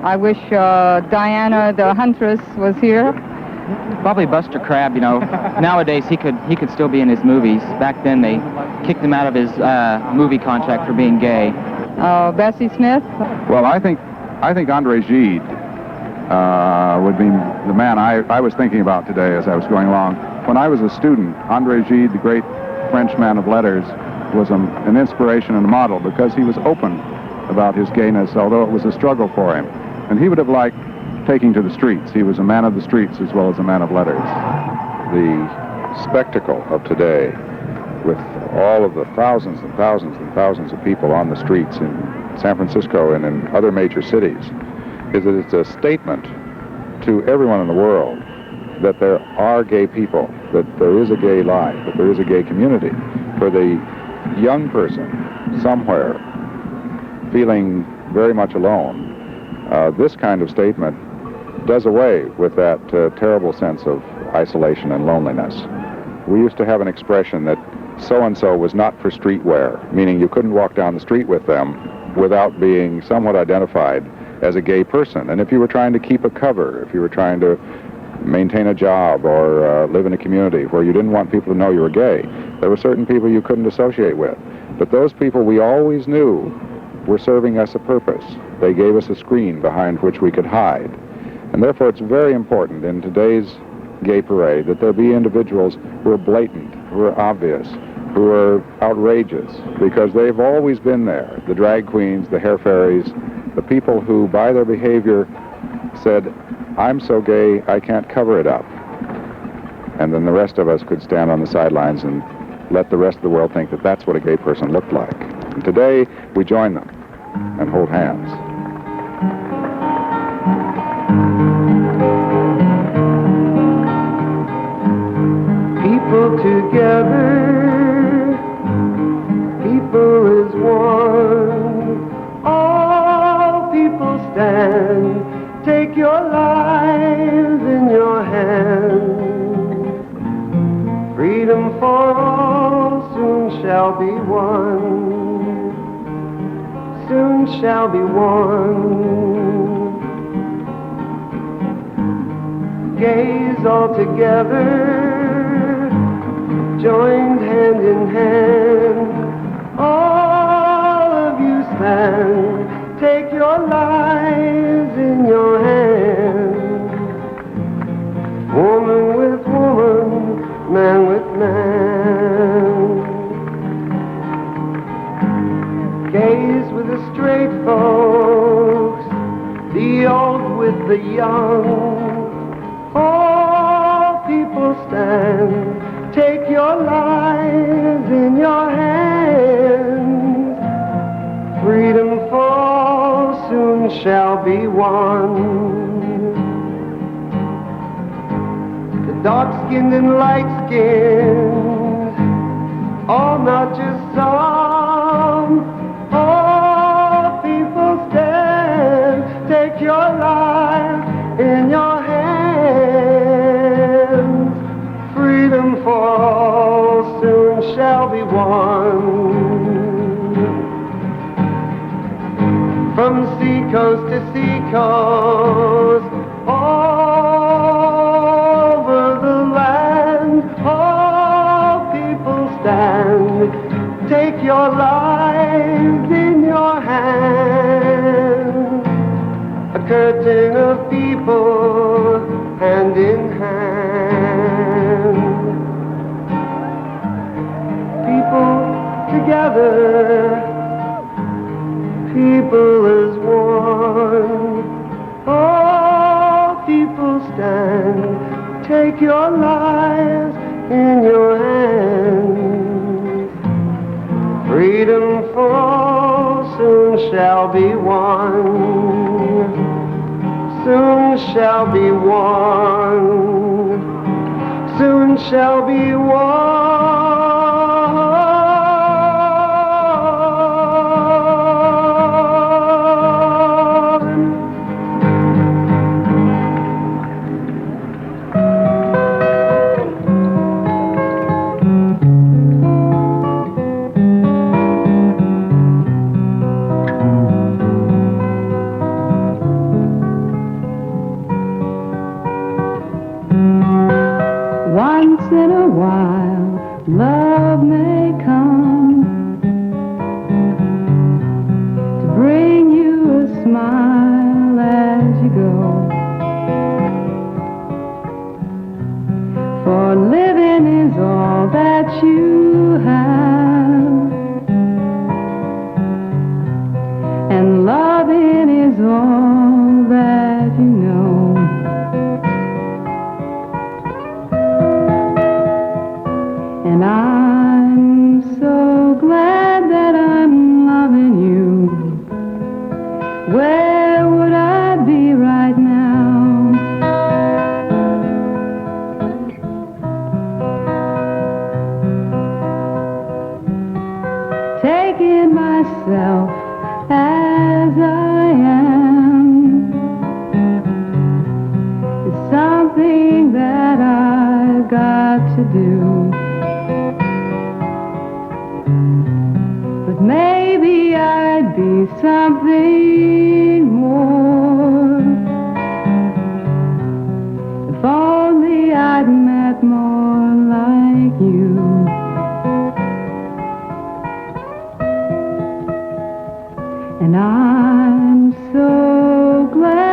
I wish Diana the Huntress was here. Probably Buster Crabbe, you know. Nowadays, he could still be in his movies. Back then, they kicked him out of his movie contract for being gay. Bessie Smith. Well, I think Andre Gide would be the man I was thinking about today as I was going along. When I was a student, Andre Gide, the great French man of letters, was an inspiration and a model because he was open about his gayness, although it was a struggle for him. And he would have liked taking to the streets. He was a man of the streets as well as a man of letters. The spectacle of today, with all of the thousands and thousands and thousands of people on the streets in San Francisco and in other major cities, is that it's a statement to everyone in the world that there are gay people, that there is a gay life, that there is a gay community. For the young person somewhere feeling very much alone, this kind of statement does away with that terrible sense of isolation and loneliness. We used to have an expression that so-and-so was not for streetwear, meaning you couldn't walk down the street with them without being somewhat identified as a gay person. And if you were trying to keep a cover, if you were trying to maintain a job or live in a community where you didn't want people to know you were gay, there were certain people you couldn't associate with. But those people we always knew were serving us a purpose. They gave us a screen behind which we could hide. And therefore it's very important in today's gay parade that there be individuals who are blatant, who are obvious, who are outrageous, because they've always been there. The drag queens, the hair fairies, the people who by their behavior said, I'm so gay I can't cover it up. And then the rest of us could stand on the sidelines and let the rest of the world think that that's what a gay person looked like. And today we join them and hold hands. People together, people is one. All people stand, take your lives in your hands. Freedom for all soon shall be won. Soon shall be won. Gaze all together, joined hand in hand, all of you stand, take your lives in your hands. Woman with woman, man with man. Gaze with the straight folks, the old with the young, all people stand, take your lives in your hands. Freedom for all soon shall be won. The dark-skinned and light-skinned, all not just some, all people stand, take your lives in your hands. Freedom for all soon shall be won. From seacoast to seacoast, all over the land, all people stand, take your lives in your hands. A curtain of people, hand in hand. People together, people as one. All people stand, take your lives in your hands. Freedom for all soon shall be won. Soon shall be won. Soon shall be won. and loving is all that you know. And I'm so glad that I'm loving you. Where would I be right now? Taking myself as I am is something that I've got to do. But maybe I'd be something more if only I'd met more like you. And I'm so glad